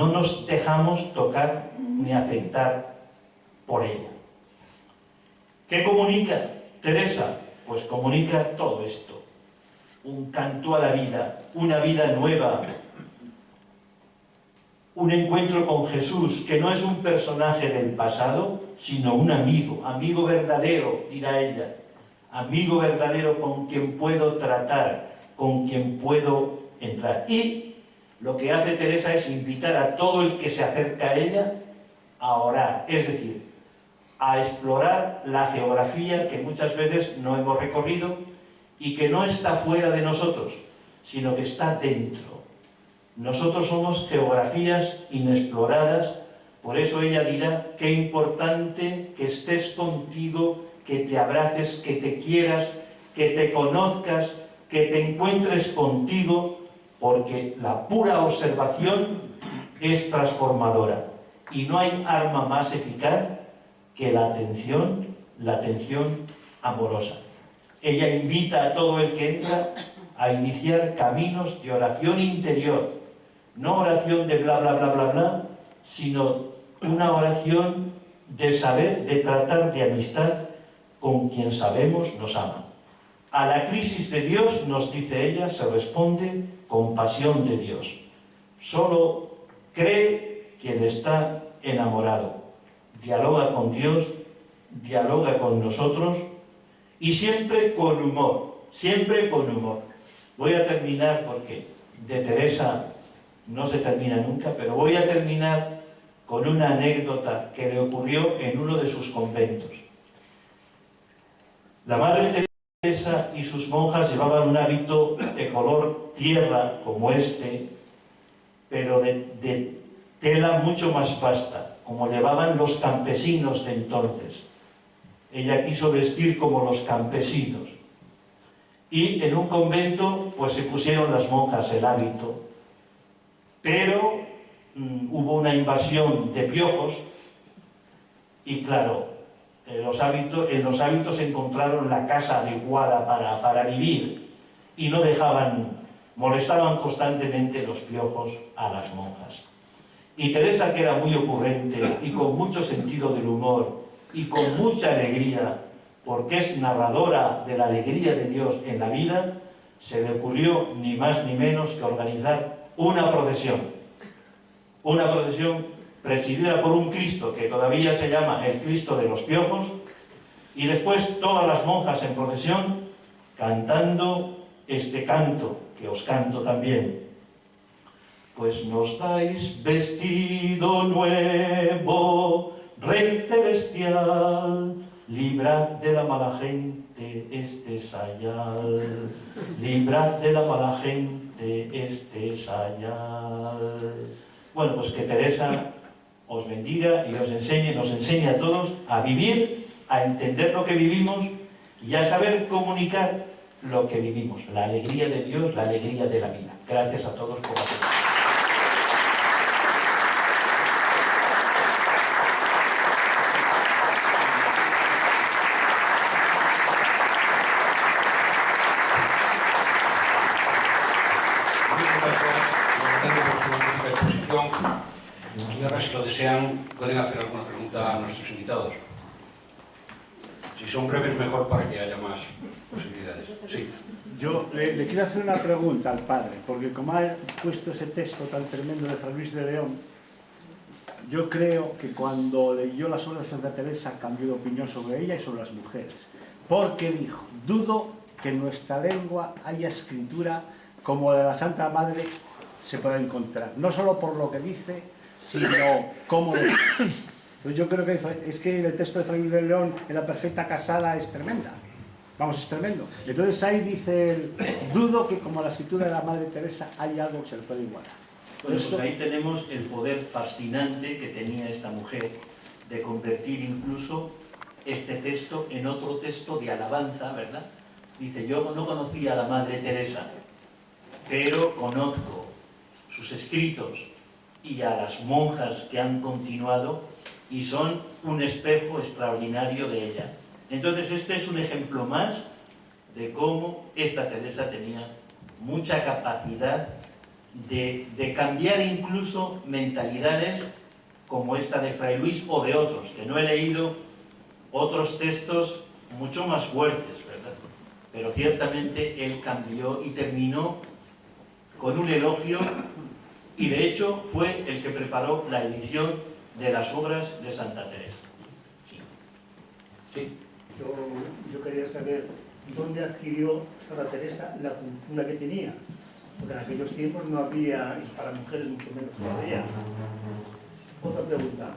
nos dejamos tocar ni afectar por ella. ¿Qué comunica Teresa? Pues comunica todo esto. Un canto a la vida, una vida nueva, un encuentro con Jesús, que no es un personaje del pasado, sino un amigo, amigo verdadero, dirá ella, amigo verdadero con quien puedo tratar, con quien puedo entrar. Y lo que hace Teresa es invitar a todo el que se acerca a ella a orar, es decir, a explorar la geografía que muchas veces no hemos recorrido y que no está fuera de nosotros, sino que está dentro. Nosotros somos geografías inexploradas, por eso ella dirá qué importante que estés contigo, que te abraces, que te quieras, que te conozcas, que te encuentres contigo, porque la pura observación es transformadora y no hay arma más eficaz que la atención amorosa. Ella invita a todo el que entra a iniciar caminos de oración interior, no oración de bla, bla, bla, bla, bla, sino una oración de saber, de tratar de amistad con quien sabemos nos ama. A la crisis de Dios, nos dice ella, se responde con pasión de Dios. Solo cree quien está enamorado. Dialoga con Dios, dialoga con nosotros y siempre con humor, siempre con humor. Voy a terminar porque de Teresa no se termina nunca, pero voy a terminar con una anécdota que le ocurrió en uno de sus conventos. La Madre Teresa y sus monjas llevaban un hábito de color tierra como este, pero de tela mucho más vasta, como llevaban los campesinos de entonces. Ella quiso vestir como los campesinos. Y en un convento pues se pusieron las monjas el hábito, pero hubo una invasión de piojos y claro, en los hábitos encontraron la casa adecuada para vivir y no molestaban constantemente los piojos a las monjas. Y Teresa, que era muy ocurrente y con mucho sentido del humor y con mucha alegría, porque es narradora de la alegría de Dios en la vida, se le ocurrió ni más ni menos que organizar una procesión presidida por un Cristo que todavía se llama el Cristo de los piojos, y después todas las monjas en procesión cantando este canto, que os canto también. Pues nos dais vestido nuevo, Rey celestial, librad de la mala gente este sayal, librad de la mala gente este sayal. Bueno, pues que Teresa os bendiga y nos enseñe a todos a vivir, a entender lo que vivimos y a saber comunicar lo que vivimos, la alegría de Dios, la alegría de la vida. Gracias a todos por atención. Y ahora, si lo desean, pueden hacer alguna pregunta a nuestros invitados. Si son breves, mejor para que haya más posibilidades. Sí. Yo le quiero hacer una pregunta al padre, porque como ha puesto ese texto tan tremendo de Fray Luis de León, yo creo que cuando leyó las obras de Santa Teresa cambió de opinión sobre ella y sobre las mujeres. Porque dijo, dudo que en nuestra lengua haya escritura como la de la Santa Madre se pueda encontrar. No solo por lo que dice, sino cómo lo dice. Pues yo creo que es que el texto de Fray Luis de León en la perfecta casada es tremenda. Vamos, es tremendo. Entonces ahí dice él, dudo que como la escritura de la Madre Teresa hay algo que se le pueda igualar. Bueno, pues ahí tenemos el poder fascinante que tenía esta mujer de convertir incluso este texto en otro texto de alabanza, ¿verdad? Dice, yo no conocía a la Madre Teresa, pero conozco sus escritos y a las monjas que han continuado y son un espejo extraordinario de ella. Entonces este es un ejemplo más de cómo esta Teresa tenía mucha capacidad de cambiar incluso mentalidades como esta de Fray Luis o de otros, que no he leído otros textos mucho más fuertes, ¿verdad? Pero ciertamente él cambió y terminó con un elogio y de hecho fue el que preparó la edición de las obras de Santa Teresa. Sí. Sí. Yo quería saber dónde adquirió Santa Teresa la cultura que tenía, porque en aquellos tiempos no había, y para mujeres mucho menos todavía. Otra pregunta,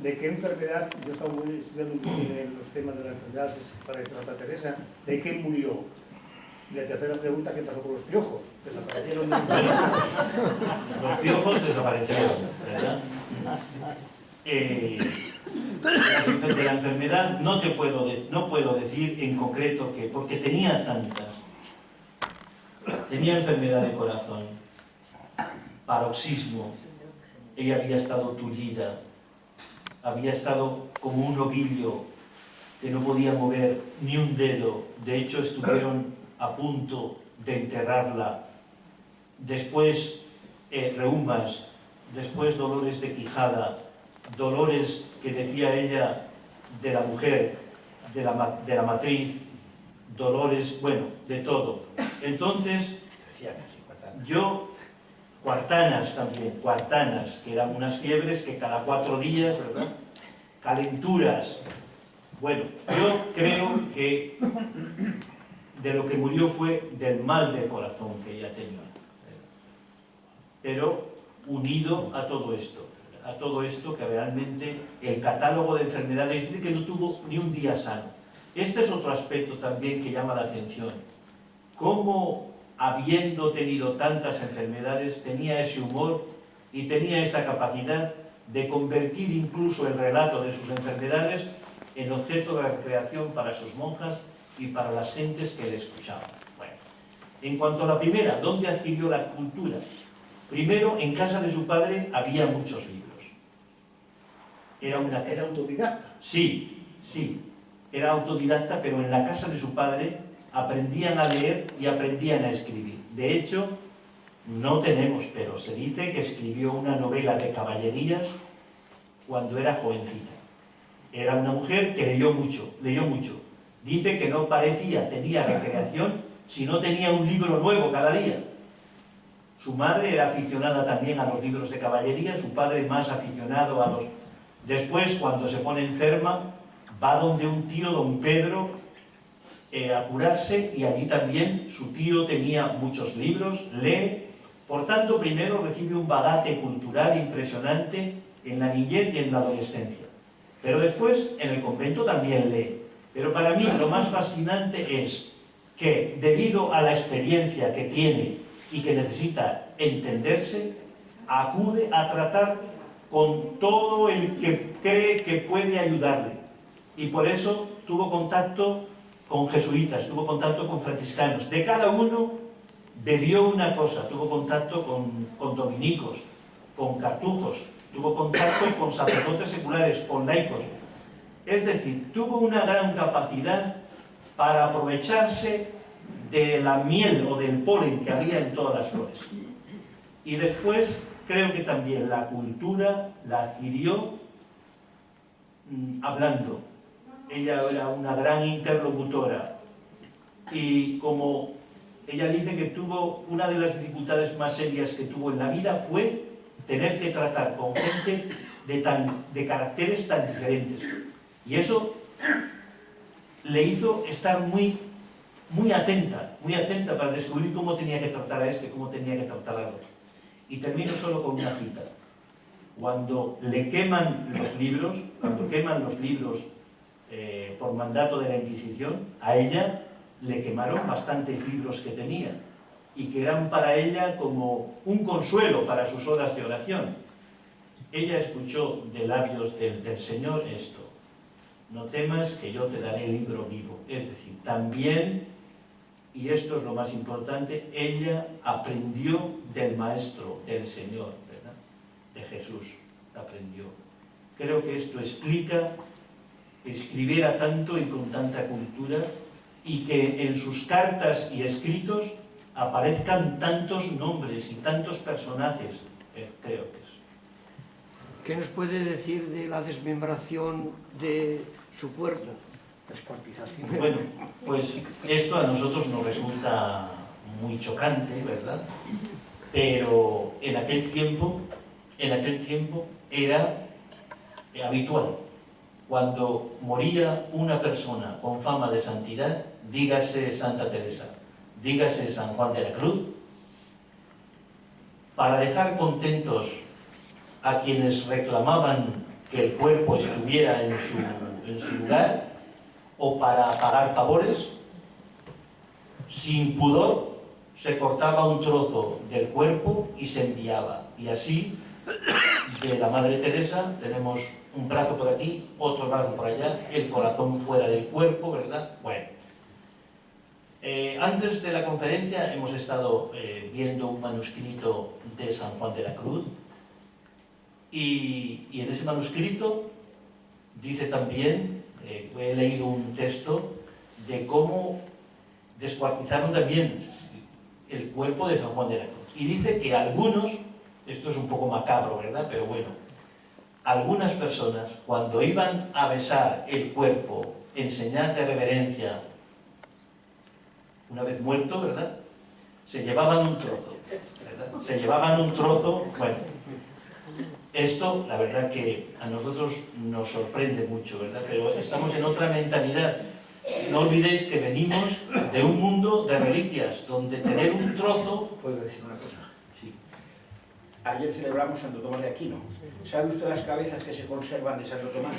¿de qué enfermedad, yo estaba estudiando un poco en los temas de las enfermedades para Santa Teresa, ¿de qué murió? Y la tercera pregunta, ¿qué pasó con los piojos? ¿Desaparecieron? Los piojos desaparecieron, ¿verdad? De la enfermedad no puedo decir en concreto que, porque tenía tantas. Tenía enfermedad de corazón, paroxismo, ella había estado tullida, había estado como un ovillo que no podía mover ni un dedo, de hecho estuvieron a punto de enterrarla, después reumas, después dolores de quijada, dolores que decía ella de la mujer, de la matriz, dolores, bueno, de todo. Entonces, yo, cuartanas también, cuartanas, que eran unas fiebres que cada 4 días, ¿verdad? Calenturas. Bueno, yo creo que de lo que murió fue del mal del corazón que ella tenía. Pero unido a todo esto que realmente el catálogo de enfermedades dice que no tuvo ni un día sano. Este es otro aspecto también que llama la atención. Cómo, habiendo tenido tantas enfermedades, tenía ese humor y tenía esa capacidad de convertir incluso el relato de sus enfermedades en objeto de recreación para sus monjas y para las gentes que le escuchaban. Bueno, en cuanto a la primera, ¿dónde adquirió la cultura? Primero, en casa de su padre había muchos libros. Era autodidacta. Sí, era autodidacta, pero en la casa de su padre aprendían a leer y aprendían a escribir. De hecho, no tenemos, pero se dice que escribió una novela de caballerías cuando era jovencita. Era una mujer que leyó mucho. Dice que no tenía recreación si no tenía un libro nuevo cada día. Su madre era aficionada también a los libros de caballería, su padre más aficionado a los... Después, cuando se pone enferma, va donde un tío, don Pedro, a curarse, y allí también su tío tenía muchos libros, lee. Por tanto, primero recibe un bagaje cultural impresionante en la niñez y en la adolescencia. Pero después, en el convento también lee. Pero para mí lo más fascinante es que, debido a la experiencia que tiene y que necesita entenderse, acude a tratar con todo el que cree que puede ayudarle. Y por eso tuvo contacto con jesuitas, tuvo contacto con franciscanos. De cada uno bebió una cosa, tuvo contacto con dominicos, con cartujos, tuvo contacto con sacerdotes seculares, con laicos. Es decir, tuvo una gran capacidad para aprovecharse de la miel o del polen que había en todas las flores. Y después creo que también la cultura la adquirió hablando. Ella era una gran interlocutora y como ella dice que tuvo, una de las dificultades más serias que tuvo en la vida fue tener que tratar con gente de caracteres tan diferentes. Y eso le hizo estar muy atenta para descubrir cómo tenía que tratar a este, cómo tenía que tratar al otro. Y termino solo con una cita. Cuando le queman los libros, por mandato de la Inquisición, a ella le quemaron bastantes libros que tenía y que eran para ella como un consuelo para sus horas de oración. Ella escuchó de labios del Señor esto: no temas que yo te daré el libro vivo. Es decir, también, y esto es lo más importante, ella aprendió del Maestro, del Señor, ¿verdad? De Jesús, aprendió. Creo que esto explica que escribiera tanto y con tanta cultura y que en sus cartas y escritos aparezcan tantos nombres y tantos personajes, creo que es. ¿Qué nos puede decir de la desmembración de su cuerpo? Descuartización. Bueno, pues esto a nosotros nos resulta muy chocante, ¿verdad? Pero en aquel tiempo era habitual. Cuando moría una persona con fama de santidad, dígase Santa Teresa, dígase San Juan de la Cruz, para dejar contentos a quienes reclamaban que el cuerpo estuviera en su lugar, o para pagar favores, sin pudor se cortaba un trozo del cuerpo y se enviaba. Y así, de la Madre Teresa, tenemos un brazo por aquí, otro brazo por allá, el corazón fuera del cuerpo, ¿verdad? Bueno. Antes de la conferencia hemos estado viendo un manuscrito de San Juan de la Cruz, y en ese manuscrito dice también, he leído un texto de cómo descuartizaron también el cuerpo de San Juan de la Cruz. Y dice que algunos, esto es un poco macabro, ¿verdad? Pero bueno, algunas personas, cuando iban a besar el cuerpo en señal de reverencia, una vez muerto, ¿verdad?, se llevaban un trozo, ¿verdad? Se llevaban un trozo, bueno, esto, la verdad que a nosotros nos sorprende mucho, ¿verdad? Pero estamos en otra mentalidad. No olvidéis que venimos de un mundo de reliquias, donde tener un trozo... ¿Puedo decir una cosa? Sí. Ayer celebramos Santo Tomás de Aquino. ¿Sabe usted las cabezas que se conservan de Santo Tomás?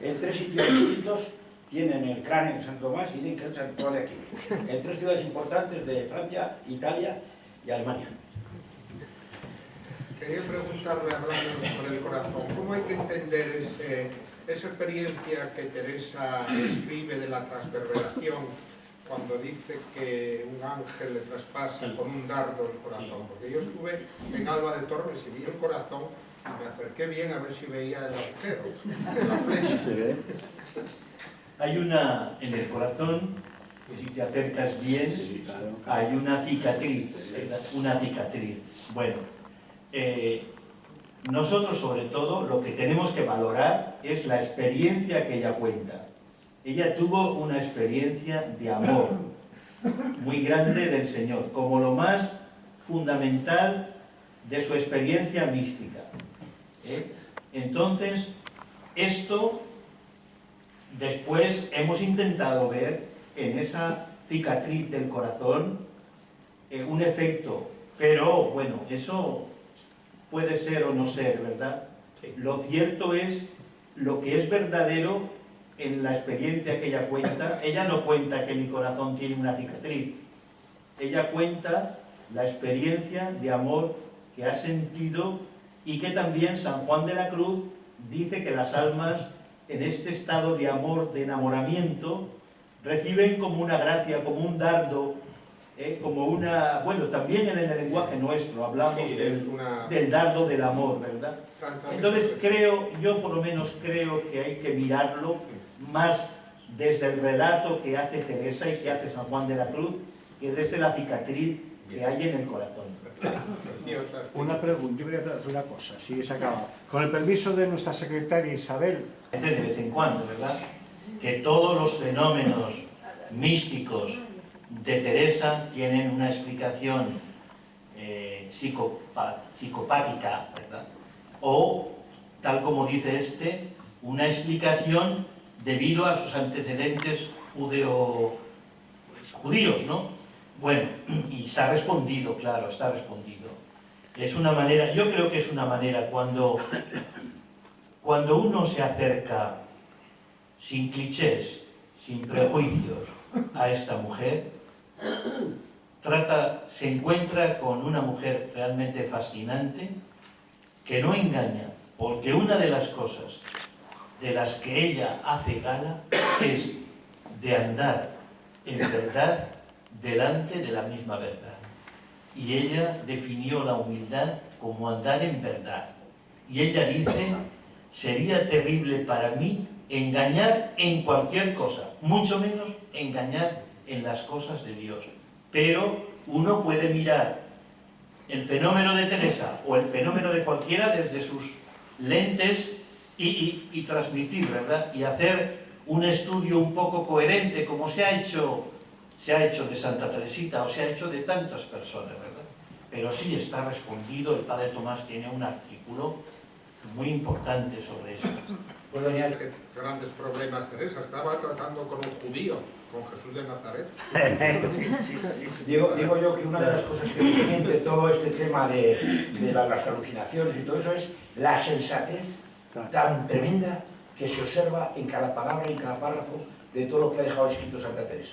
En 3 sitios distintos tienen el cráneo de Santo Tomás y dicen que es Santo Tomás de Aquino. En 3 ciudades importantes de Francia, Italia y Alemania. Quería preguntarle, hablando por el corazón, ¿cómo hay que entender esa experiencia que Teresa escribe de la transverberación cuando dice que un ángel le traspasa con un dardo el corazón? Porque yo estuve en Alba de Tormes y vi el corazón y me acerqué bien a ver si veía el agujero, la flecha. Hay una, en el corazón, si te acercas bien, hay una cicatriz, ¿verdad? Una cicatriz. Bueno, nosotros sobre todo lo que tenemos que valorar es la experiencia que ella cuenta. Ella tuvo una experiencia de amor muy grande del Señor, como lo más fundamental de su experiencia mística. Entonces, esto después hemos intentado ver en esa cicatriz del corazón un efecto, pero bueno, eso puede ser o no ser, ¿verdad? Lo cierto es, lo que es verdadero en la experiencia que ella cuenta, ella no cuenta que mi corazón tiene una cicatriz, ella cuenta la experiencia de amor que ha sentido y que también San Juan de la Cruz dice que las almas en este estado de amor, de enamoramiento, reciben como una gracia, como un dardo, como una... Bueno, también en el lenguaje nuestro hablamos del dardo del amor, ¿verdad? Entonces yo por lo menos creo que hay que mirarlo más desde el relato que hace Teresa y que hace San Juan de la Cruz, que desde la cicatriz que hay en el corazón. Una pregunta, yo quería hacer una cosa, si se acaba. Con el permiso de nuestra secretaria Isabel. De vez en cuando, ¿verdad? Que todos los fenómenos místicos de Teresa tienen una explicación psicopática, ¿verdad? O, tal como dice una explicación debido a sus antecedentes judíos, ¿no? Bueno, y se ha respondido, claro, está respondido. Es una manera, yo creo que es una manera cuando uno se acerca sin clichés, sin prejuicios a esta mujer, se encuentra con una mujer realmente fascinante que no engaña, porque una de las cosas de las que ella hace gala es de andar en verdad delante de la misma verdad. Y ella definió la humildad como andar en verdad. Y ella dice, sería terrible para mí engañar en cualquier cosa, mucho menos engañar en las cosas de Dios. Pero uno puede mirar el fenómeno de Teresa o el fenómeno de cualquiera desde sus lentes y transmitir, ¿verdad? Y hacer un estudio un poco coherente, como se ha hecho de Santa Teresita o se ha hecho de tantas personas, ¿verdad? Pero sí está respondido, el padre Tomás tiene un artículo muy importante sobre eso. Pues doña Grandes problemas, Teresa. Estaba tratando con un judío, con Jesús de Nazaret. Digo yo que una de las cosas que me siente todo este tema de las alucinaciones y todo eso es la sensatez tan tremenda que se observa en cada palabra y en cada párrafo de todo lo que ha dejado escrito Santa Teresa.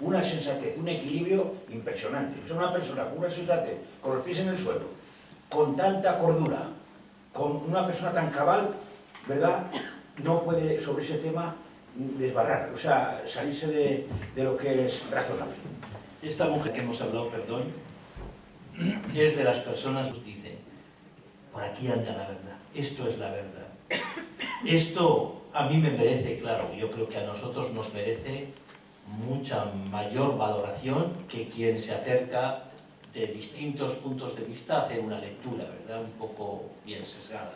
Una sensatez, un equilibrio impresionante. O sea, una persona con una sensatez, con los pies en el suelo, con tanta cordura, con una persona tan cabal, ¿verdad?, no puede sobre ese tema desbarrar, o sea, salirse de lo que es razonable. Esta mujer que hemos hablado, perdón, es de las personas que dicen, por aquí anda la verdad, esto es la verdad. Esto a mí me merece, claro, yo creo que a nosotros nos merece mucha mayor valoración que quien se acerca de distintos puntos de vista a hacer una lectura, ¿verdad?, un poco bien sesgada.